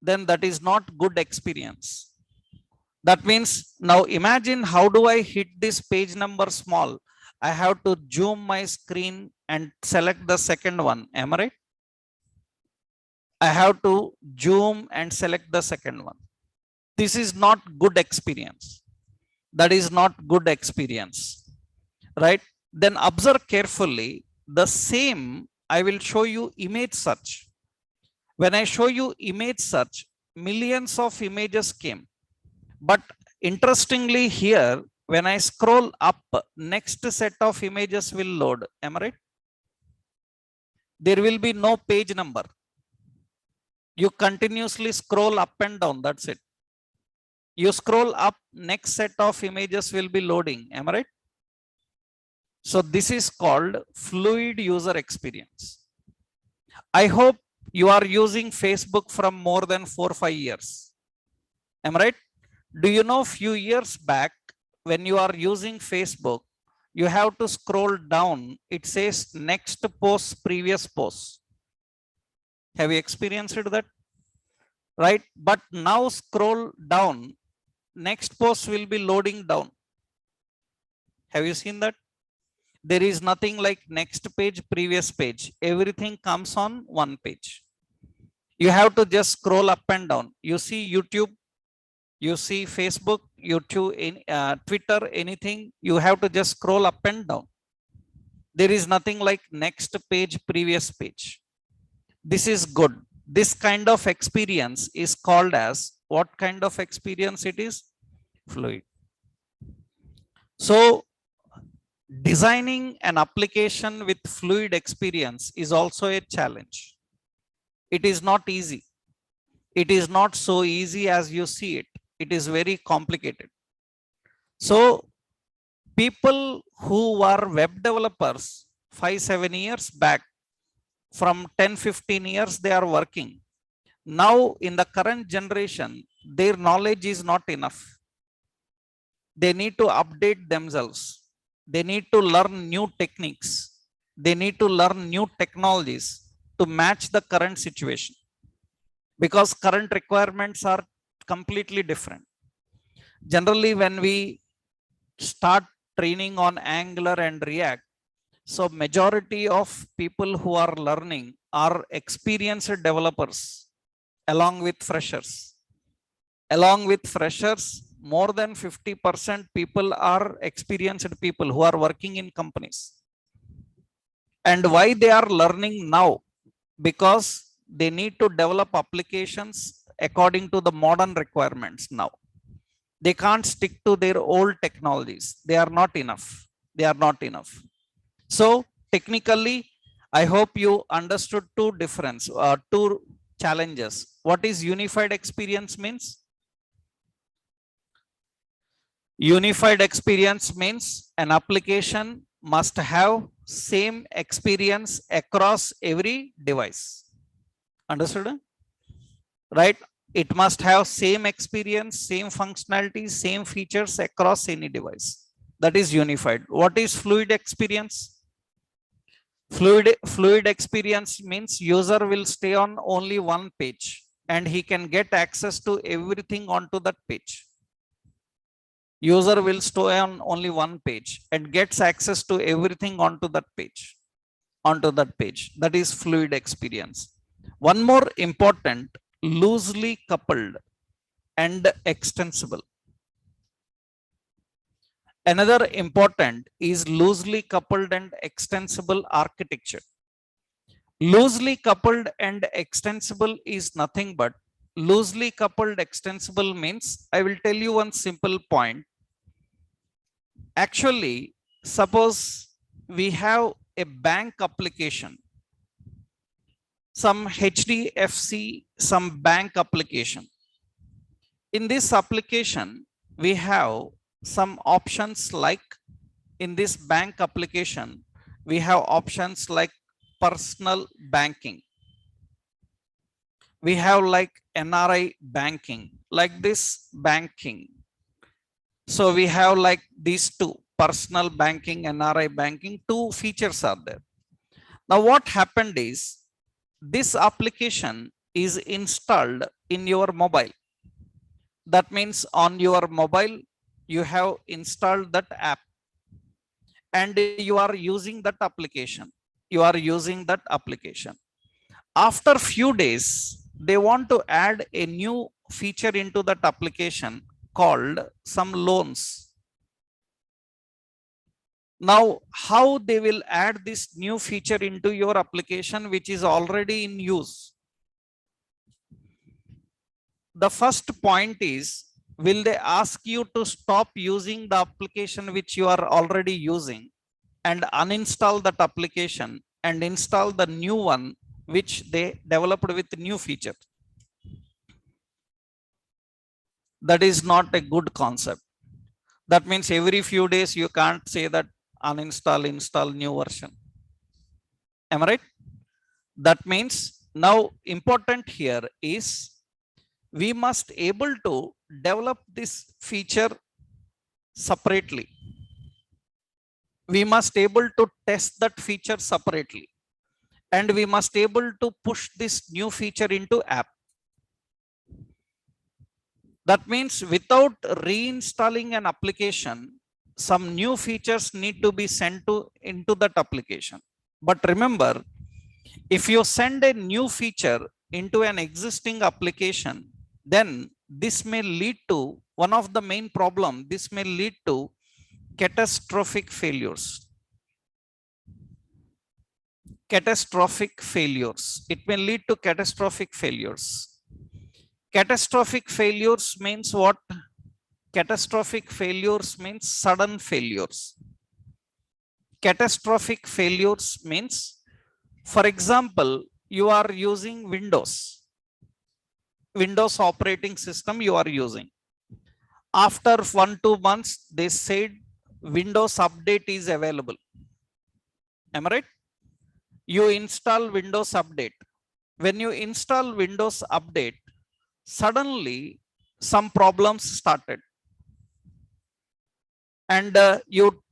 Then that is not good experience. That means now imagine how do I hit this page number small? I have to zoom my screen and select the second one. Am I right? I have to zoom and select the second one. This is not good experience. That is not good experience, right? Then observe carefully. The same, I will show you image search. When I show you image search, millions of images came. But interestingly here, when I scroll up, next set of images will load. Am I right? There will be no page number. You continuously scroll up and down. That's it. You scroll up, next set of images will be loading. Am I right? So this is called fluid user experience. I hope you are using Facebook from more than 4 or 5 years. Am I right? Do you know few years back when you are using Facebook, you have to scroll down. It says next post, previous post. Have you experienced that? Right? But now scroll down. Next post will be loading down. Have you seen that? There is nothing like next page, previous page. Everything comes on one page. You have to just scroll up and down. You see YouTube, you see Facebook, YouTube, Twitter, anything. You have to just scroll up and down. There is nothing like next page, previous page. This is good. This kind of experience is called as, what kind of experience it is? Fluid. So designing an application with fluid experience is also a challenge. It is not easy. It is not so easy as you see it. It is very complicated. So people who were web developers 5-7 years back, from 10-15 years they are working. Now in the current generation, their knowledge is not enough. They need to update themselves. They need to learn new techniques. They need to learn new technologies to match the current situation, because current requirements are completely different. Generally, when we start training on Angular and React, so majority of people who are learning are experienced developers along with freshers. Along with freshers, more than 50% people are experienced people who are working in companies. And why they are learning now? Because they need to develop applications according to the modern requirements now. They can't stick to their old technologies. They are not enough. They are not enough. So technically, I hope you understood two challenges. What is unified experience means? Unified experience means an application must have same experience across every device. Understood? Right? It must have same experience, same functionality, same features across any device. That is unified. What is fluid experience? Fluid experience means user will stay on only one page and he can get access to everything onto that page. User will stay on only one page and gets access to everything onto that page. That is fluid experience. One more important, loosely coupled and extensible. Another important is loosely coupled and extensible architecture. Loosely coupled and extensible is nothing but, loosely coupled extensible means, I will tell you one simple point. Actually, suppose we have a bank application, some HDFC, some bank application. In this application, we have some options like, in this bank application, we have options like personal banking. We have like NRI banking, like this banking. So we have like these two, personal banking, NRI banking, two features are there. Now what happened is this application is installed in your mobile. That means on your mobile, you have installed that app and you are using that application. You are using that application. After few days, they want to add a new feature into that application called some loans. Now, how they will add this new feature into your application, which is already in use? The first point is, will they ask you to stop using the application which you are already using and uninstall that application and install the new one which they developed with new feature? That is not a good concept. That means every few days you can't say that uninstall, install new version. Am I right? That means now important here is we must able to develop this feature separately. We must able to test that feature separately, and we must able to push this new feature into app. That means without reinstalling an application, some new features need to be sent to into that application. But remember, if you send a new feature into an existing application, then this may lead to one of the main problem. This may lead to catastrophic failures. Catastrophic failures. It may lead to catastrophic failures. Catastrophic failures means what? Catastrophic failures means sudden failures. Catastrophic failures means, for example, you are using Windows operating system you are using. After 1-2 months, they said Windows update is available. Am I right? You install Windows update. When you install Windows update, suddenly some problems started. And you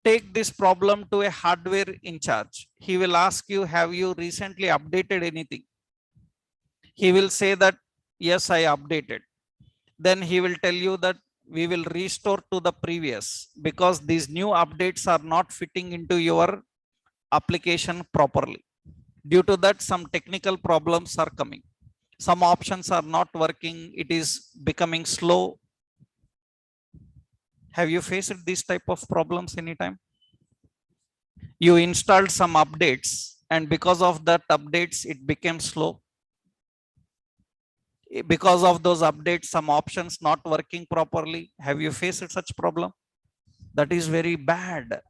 take this problem to a hardware in charge. He will ask you, have you recently updated anything? He will say that, yes, I updated. Then he will tell you that we will restore to the previous because these new updates are not fitting into your application properly. Due to that, some technical problems are coming. Some options are not working. It is becoming slow. Have you faced this type of problems anytime? You installed some updates and because of that updates, it became slow. Because of those updates, some options not working properly. Have you faced such problem? That is very bad.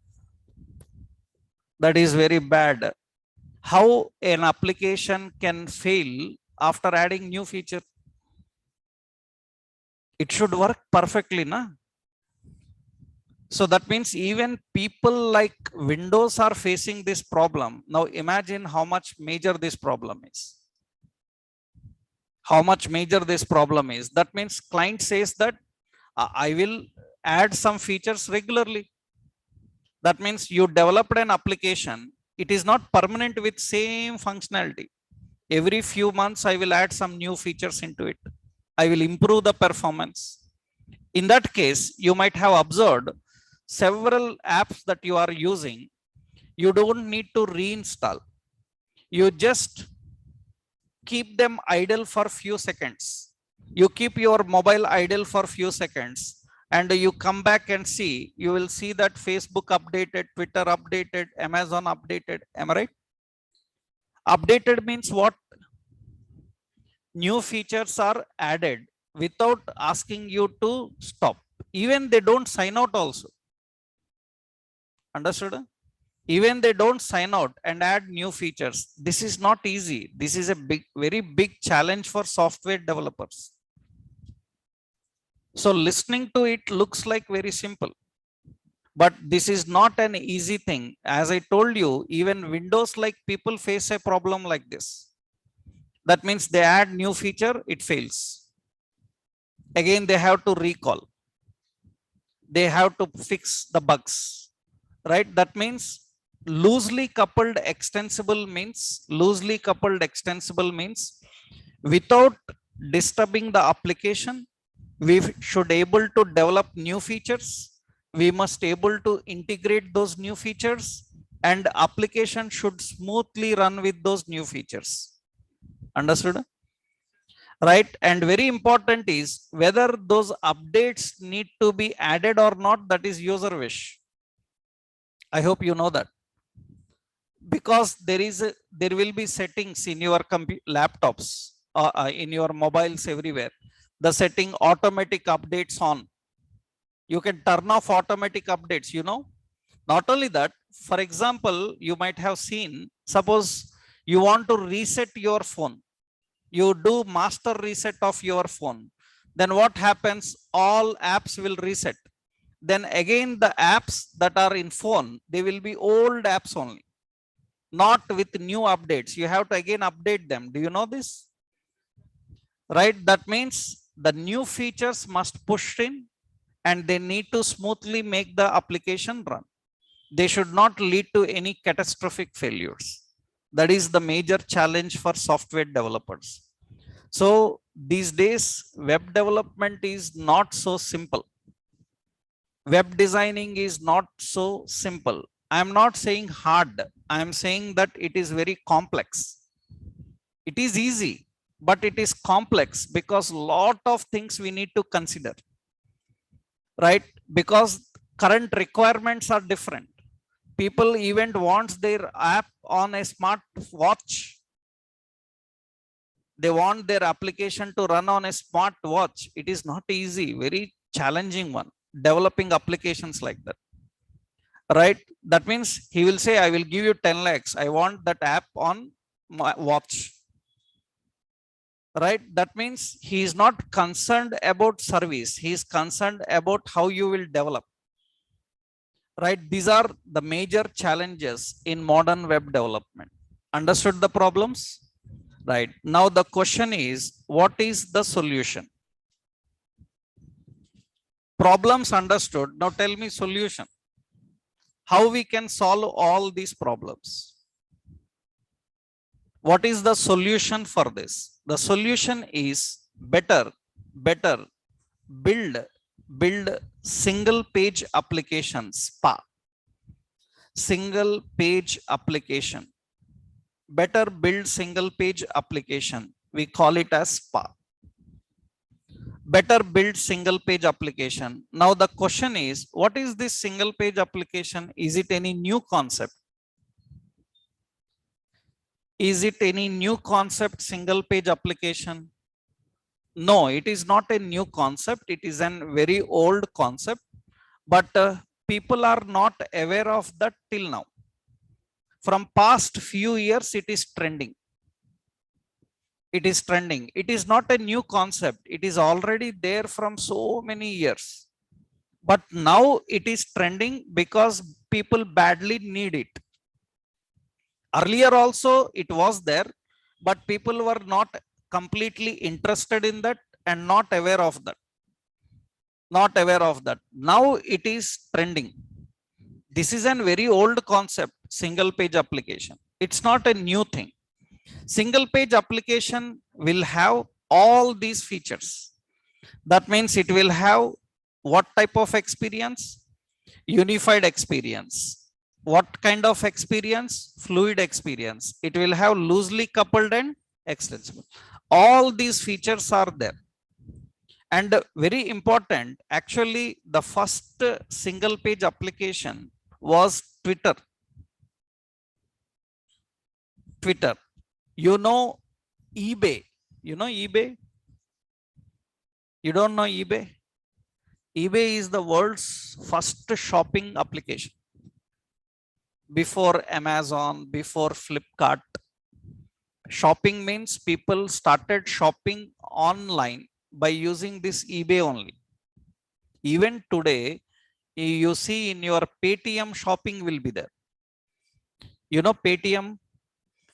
That is very bad. How an application can fail after adding new feature? It should work perfectly, na? So that means even people like Windows are facing this problem. Now imagine how much major this problem is. How much major this problem is. That means client says that I will add some features regularly. That means you developed an application. It is not permanent with same functionality. Every few months, I will add some new features into it. I will improve the performance. In that case, you might have observed several apps that you are using. You don't need to reinstall. You just keep them idle for few seconds. You keep your mobile idle for few seconds and you come back and see, you will see that Facebook updated, Twitter updated, Amazon updated. Am I right? Updated means what? New features are added without asking you to stop. Even they don't sign out also. Understood? Even they don't sign out and add new features. This is not easy. This is a very big challenge for software developers. So listening to it looks like very simple, but this is not an easy thing. As I told you, even Windows like people face a problem like this. That means they add new feature, it fails. Again, they have to recall. They have to fix the bugs, right? That means Loosely coupled extensible means without disturbing the application, we should able to develop new features. We must able to integrate those new features, and application should smoothly run with those new features. Understood? Right? And very important is whether those updates need to be added or not, that is user wish. I hope you know that, because there will be settings in your laptops, in your mobiles, everywhere. The setting automatic updates on. You can turn off automatic updates, you know. Not only that, for example, you might have seen, suppose you want to reset your phone, you do master reset of your phone, then what happens? All apps will reset. Then again, the apps that are in phone, they will be old apps only, not with new updates. You have to again update them. Do you know this? Right? That means the new features must push in, and they need to smoothly make the application run. They should not lead to any catastrophic failures. That is the major challenge for software developers. So these days, web development is not so simple. Web designing is not so simple. I am not saying hard. I am saying that it is very complex. It is easy, but it is complex because lot of things we need to consider, right? Because current requirements are different. People even want their app on a smart watch. They want their application to run on a smart watch. It is not easy, very challenging one, developing applications like that, right? That means he will say, I will give you 10 lakhs. I want that app on my watch, right? That means he is not concerned about service. He is concerned about how you will develop, right? These are the major challenges in modern web development. Understood the problems? Right. Now the question is, what is the solution? Problems understood. Now tell me solution. How we can solve all these problems? What is the solution for this? The solution is better build single page applications, SPA. Single page application. Better build single page application. We call it as SPA. Better build single page application. Now the question is, what is this single page application? Is it any new concept? Is it any new concept, single page application? No, it is not a new concept. It is a very old concept, but people are not aware of that till now. From past few years, it is trending. It is trending. It is not a new concept. It is already there from so many years. But now it is trending because people badly need it. Earlier also it was there, but people were not completely interested in that and not aware of that. Not aware of that. Now it is trending. This is a very old concept, single page application. It's not a new thing. Single page application will have all these features. That means it will have what type of experience? Unified experience. What kind of experience? Fluid experience. It will have loosely coupled and extensible. All these features are there. And very important, actually the first single page application was Twitter. Twitter. You know eBay. You know eBay? You don't know eBay? eBay is the world's first shopping application. Before Amazon, before Flipkart. Shopping means people started shopping online by using this eBay only. Even today, you see in your Paytm, shopping will be there. You know Paytm?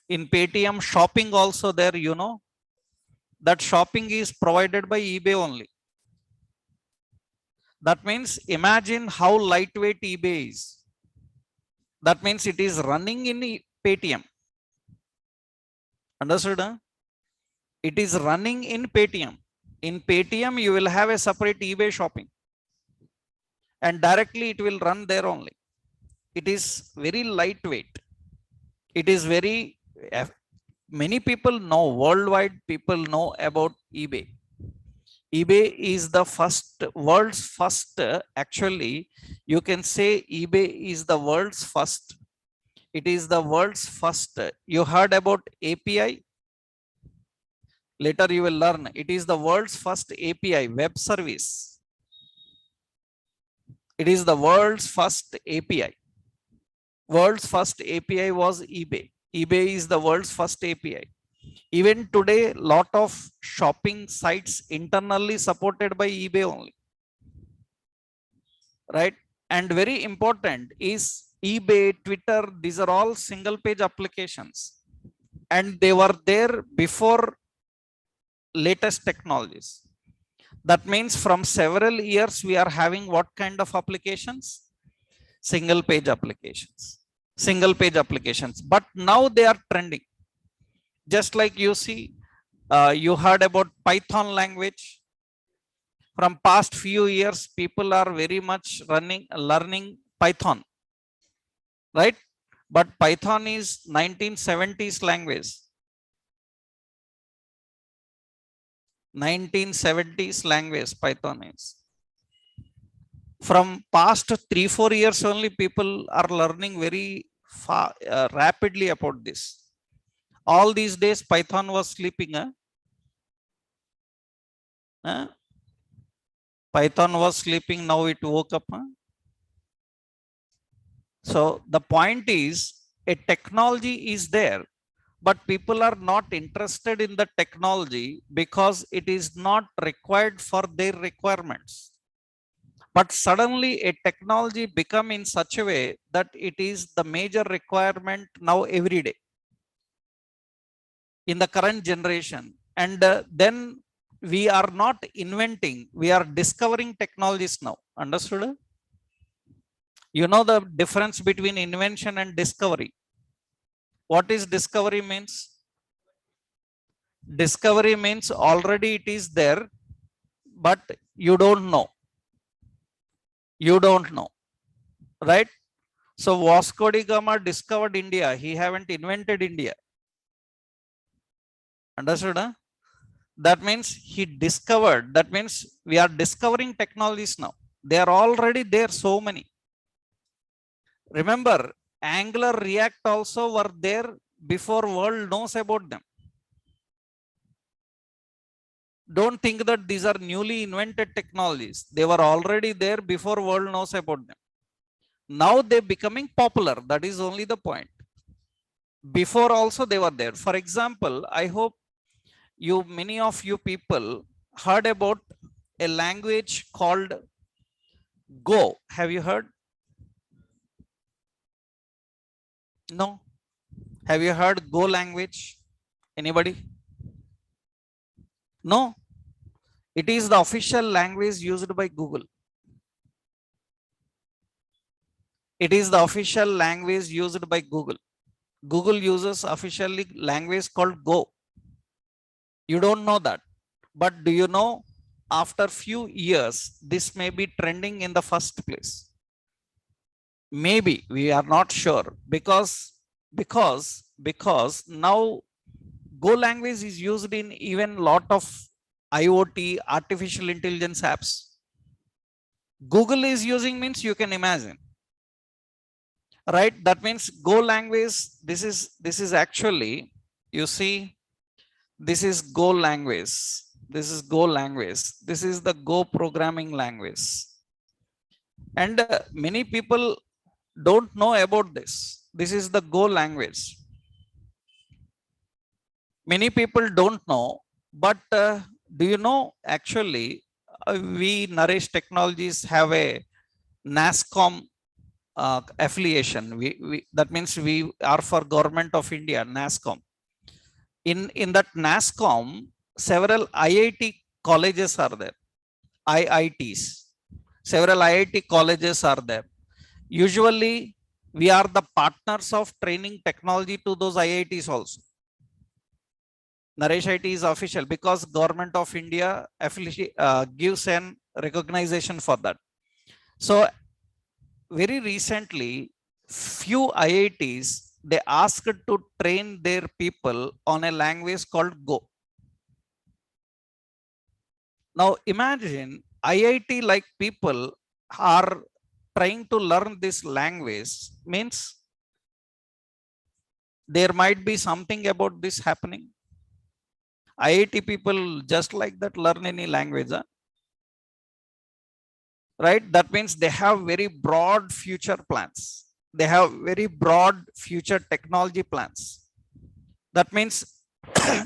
In Paytm, shopping also there, you know. That shopping is provided by eBay only. That means imagine how lightweight eBay is. That means it is running in Paytm. Understood? Huh? It is running in Paytm. In Paytm, you will have a separate eBay shopping, and directly it will run there only. It is very lightweight. It is very, many people know, worldwide people know about eBay. eBay is the world's first, actually, you can say eBay is the world's first. It is the world's first. You heard about API? Later you will learn. It is the world's first API, web service. It is the world's first API. World's first API was eBay. eBay is the world's first API. Even today, lot of shopping sites internally supported by eBay only, right? And very important is eBay, Twitter, these are all single page applications, and they were there before latest technologies. That means from several years we are having what kind of applications? Single page applications. Single page applications. But now they are trending. Just like you see, you heard about Python language. From past few years, people are very much learning Python, right? But Python is 1970s language. 1970s language Python is. From past 3-4 years only, people are learning very rapidly about this. All these days Python was sleeping. Python was sleeping, now it woke up. So the point is, a technology is there, but people are not interested in the technology because it is not required for their requirements. But suddenly a technology become in such a way that it is the major requirement now every day in the current generation. And then we are not inventing, we are discovering technologies now. Understood? You know the difference between invention and discovery. What is discovery means? Discovery means already it is there, but you don't know. You don't know, right? So Vasco da Gama discovered India. He haven't invented India. Understood? Huh? That means he discovered. That means we are discovering technologies now. They are already there, so many. Remember, Angular, React also were there before world knows about them. Don't think that these are newly invented technologies. They were already there before world knows about them. Now they're becoming popular. That is only the point. Before also they were there. For example, I hope many of you people heard about a language called Go. Have you heard? No. Have you heard Go language? Anybody? No. It is the official language used by Google. It is the official language used by Google. Google uses officially language called Go. You don't know that. But do you know, after few years, this may be trending in the first place. Maybe, we are not sure, because now Go language is used in even lot of IoT, artificial intelligence apps. Google is using means you can imagine, right? That means Go language, this is actually, you see, this is Go language. This is Go language. This is the Go programming language. And many people don't know about this. This is the Go language. Many people don't know, but do you know, actually, we Naresh Technologies have a NASSCOM affiliation. That means we are for Government of India, NASSCOM. In that NASSCOM, several IIT colleges are there. IITs. Several IIT colleges are there. Usually We are the partners of training technology to those IITs also. Naresh IT is official because Government of India gives an recognition for that. So very recently, few IITs, they asked to train their people on a language called Go. Now imagine IIT like people are trying to learn this language, means there might be something about this happening. IIT people just like that learn any language, huh? Right? That means they have very broad future plans. They have very broad future technology plans. That means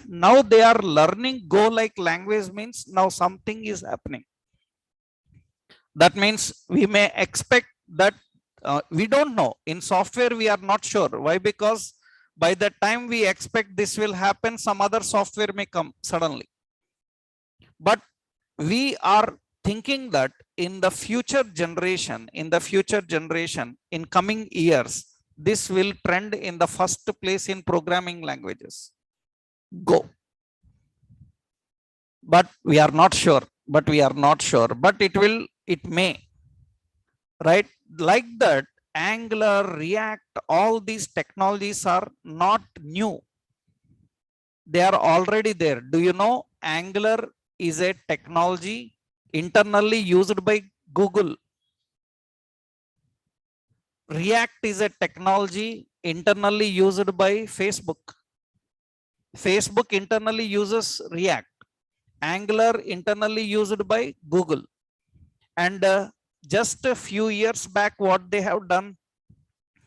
now they are learning Go like language, means now something is happening. That means we may expect that we don't know. In software, we are not sure. Why? Because by the time we expect this will happen, some other software may come suddenly. But we are thinking that in the future generation, in coming years, this will trend in the first place in programming languages. Go. But we are not sure. But it may. Right? Like that, Angular, React, all these technologies are not new. They are already there. Do you know Angular is a technology internally used by Google? React is a technology internally used by Facebook. Facebook internally uses React. Angular internally used by Google. And just a few years back, what they have done,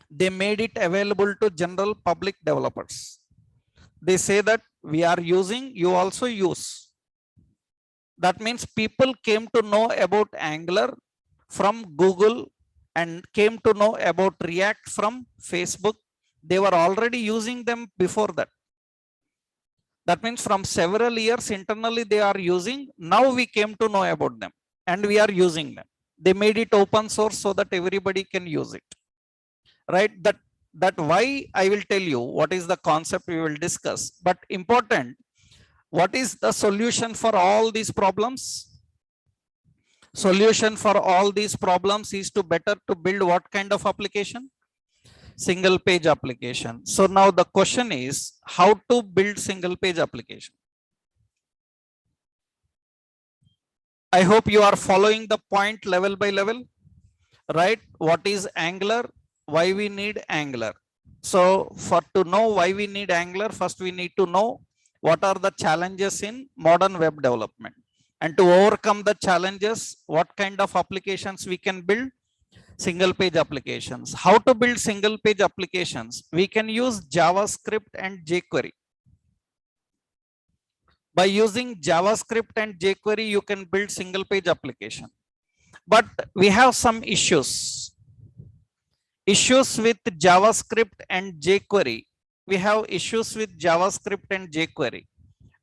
they made it available to general public developers. They say that we are using, you also use. That means people came to know about Angular from Google and came to know about React from Facebook. They were already using them before that. That means from several years internally they are using. Now we came to know about them and we are using them. They made it open source so that everybody can use it. Right? That why I will tell you what is the concept we will discuss. But important, what is the solution for all these problems? Solution for all these problems is to better to build what kind of application? Single page application. So now the question is how to build single page application. I hope you are following the point level by level, right? What is Angular? Why we need Angular? So for to know why we need Angular, first we need to know what are the challenges in modern web development. And to overcome the challenges, what kind of applications we can build? Single page applications. How to build single page applications? We can use JavaScript and jQuery. By using JavaScript and jQuery, you can build single page application. But we have some issues. Issues with JavaScript and jQuery. We have issues with JavaScript and jQuery.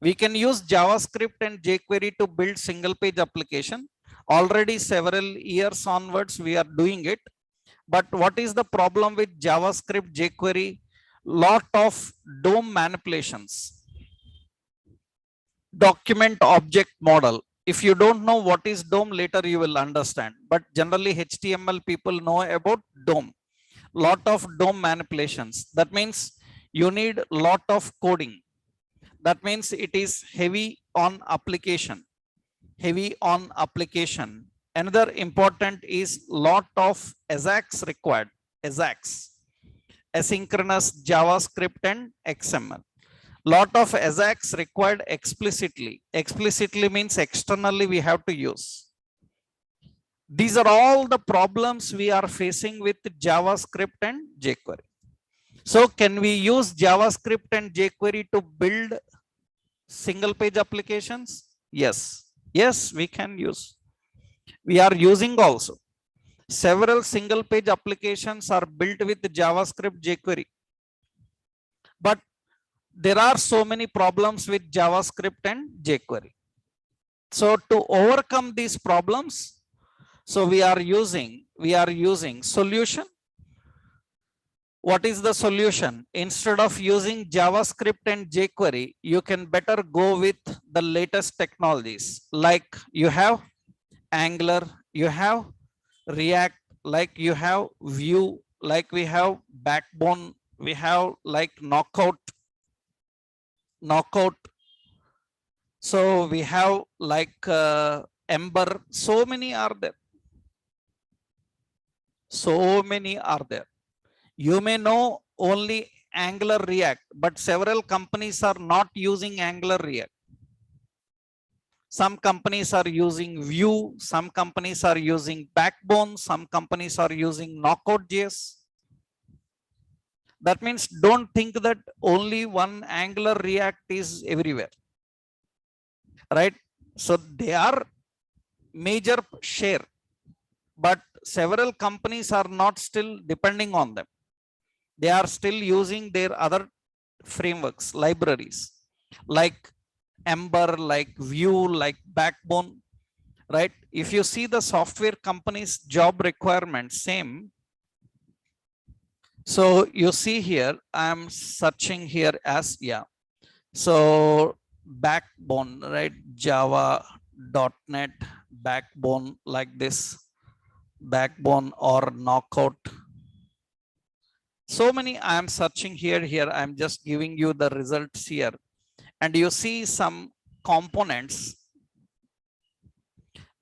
We can use JavaScript and jQuery to build single page application. Already several years onwards, we are doing it. But what is the problem with JavaScript, jQuery? Lot of DOM manipulations. Document object model. If you don't know what is DOM, later you will understand. But generally HTML people know about DOM. Lot of DOM manipulations. That means you need lot of coding. That means it is heavy on application. Heavy on application. Another important is lot of AJAX required. AJAX. Asynchronous JavaScript and XML. Lot of AJAX required explicitly. Explicitly means externally we have to use. These are all the problems we are facing with JavaScript and jQuery. So can we use JavaScript and jQuery to build single page applications? Yes. Yes, we can use. We are using also. Several single page applications are built with JavaScript, jQuery. But there are so many problems with JavaScript and jQuery. So to overcome these problems, so we are using solution. What is the solution? Instead of using JavaScript and jQuery, you can better go with the latest technologies. Like you have Angular, you have React, like you have Vue, like we have Backbone, we have like Knockout. So we have like Ember. So many are there. So many are there. You may know only Angular React, but several companies are not using Angular React. Some companies are using Vue, some companies are using Backbone, some companies are using Knockout.js. That means don't think that only one Angular React is everywhere, right? So they are major share, but several companies are not still depending on them. They are still using their other frameworks, libraries, like Ember, like Vue, like Backbone, right? If you see the software companies job requirements, same. So you see here, I'm searching here as, yeah. So Backbone, right? Java.NET Backbone, like this, Backbone or Knockout. So many I am searching here. I'm just giving you the results here. And you see some components.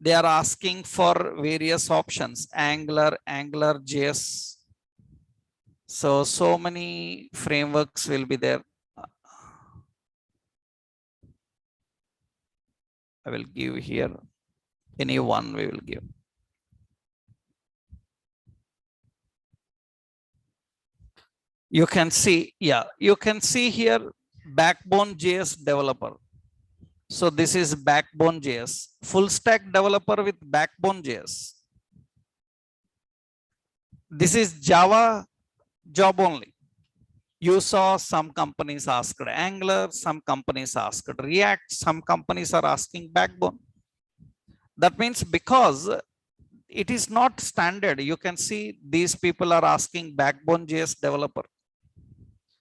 They are asking for various options, Angular.js. So many frameworks will be there. I will give here, any one we will give. You can see, yeah, you can see here Backbone.js developer. So this is Backbone.js, full stack developer with Backbone.js. This is Java job only. You saw some companies asked Angular, some companies asked React, some companies are asking Backbone. That means because it is not standard, you can see these people are asking Backbone.js developer.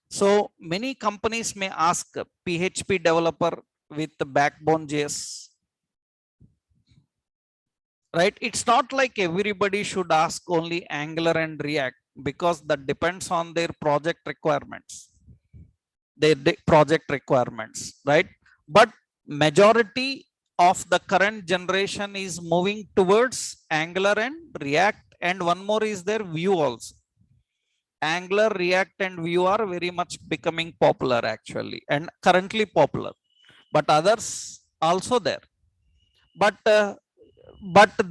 So many companies may ask PHP developer with the Backbone.js, right? It's not like everybody should ask only Angular and React, because that depends on their project requirements, right? But majority of the current generation is moving towards Angular and React, and one more is there, Vue also. Angular, React and Vue are very much becoming popular actually, and currently popular, but others also there. But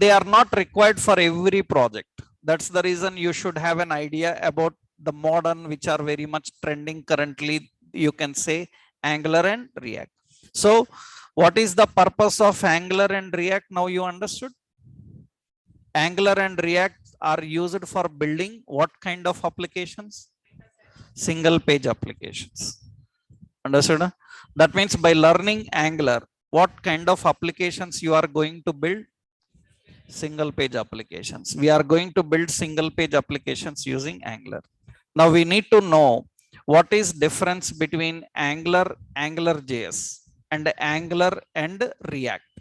they are not required for every project. That's the reason you should have an idea about the modern, which are very much trending currently. You can say Angular and React. So what is the purpose of Angular and React? Now you understood. Angular and React are used for building what kind of applications? Single page applications. Understood? That means by learning Angular, what kind of applications you are going to build? Single page applications. We are going to build single page applications using Angular. Now we need to know what is difference between Angular.js and Angular and React.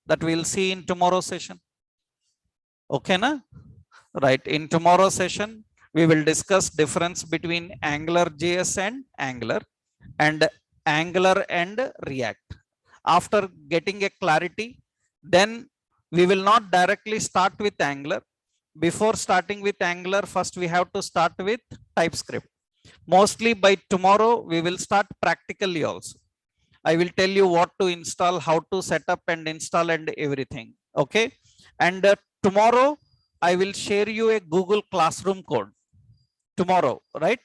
That we'll see in tomorrow's session. Okay, na? Right. In tomorrow's session, we will discuss difference between Angular.js and Angular and React. After getting a clarity, then we will not directly start with Angular. Before starting with Angular, first we have to start with TypeScript. Mostly by tomorrow, we will start practically also. I will tell you what to install, how to set up and install and everything. Okay. And tomorrow, I will share you a Google Classroom code. Tomorrow, right?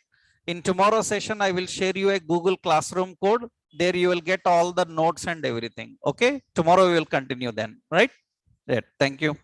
In tomorrow's session, I will share you a Google Classroom code. There you will get all the notes and everything. Okay. Tomorrow we will continue then, right? Yeah. Thank you.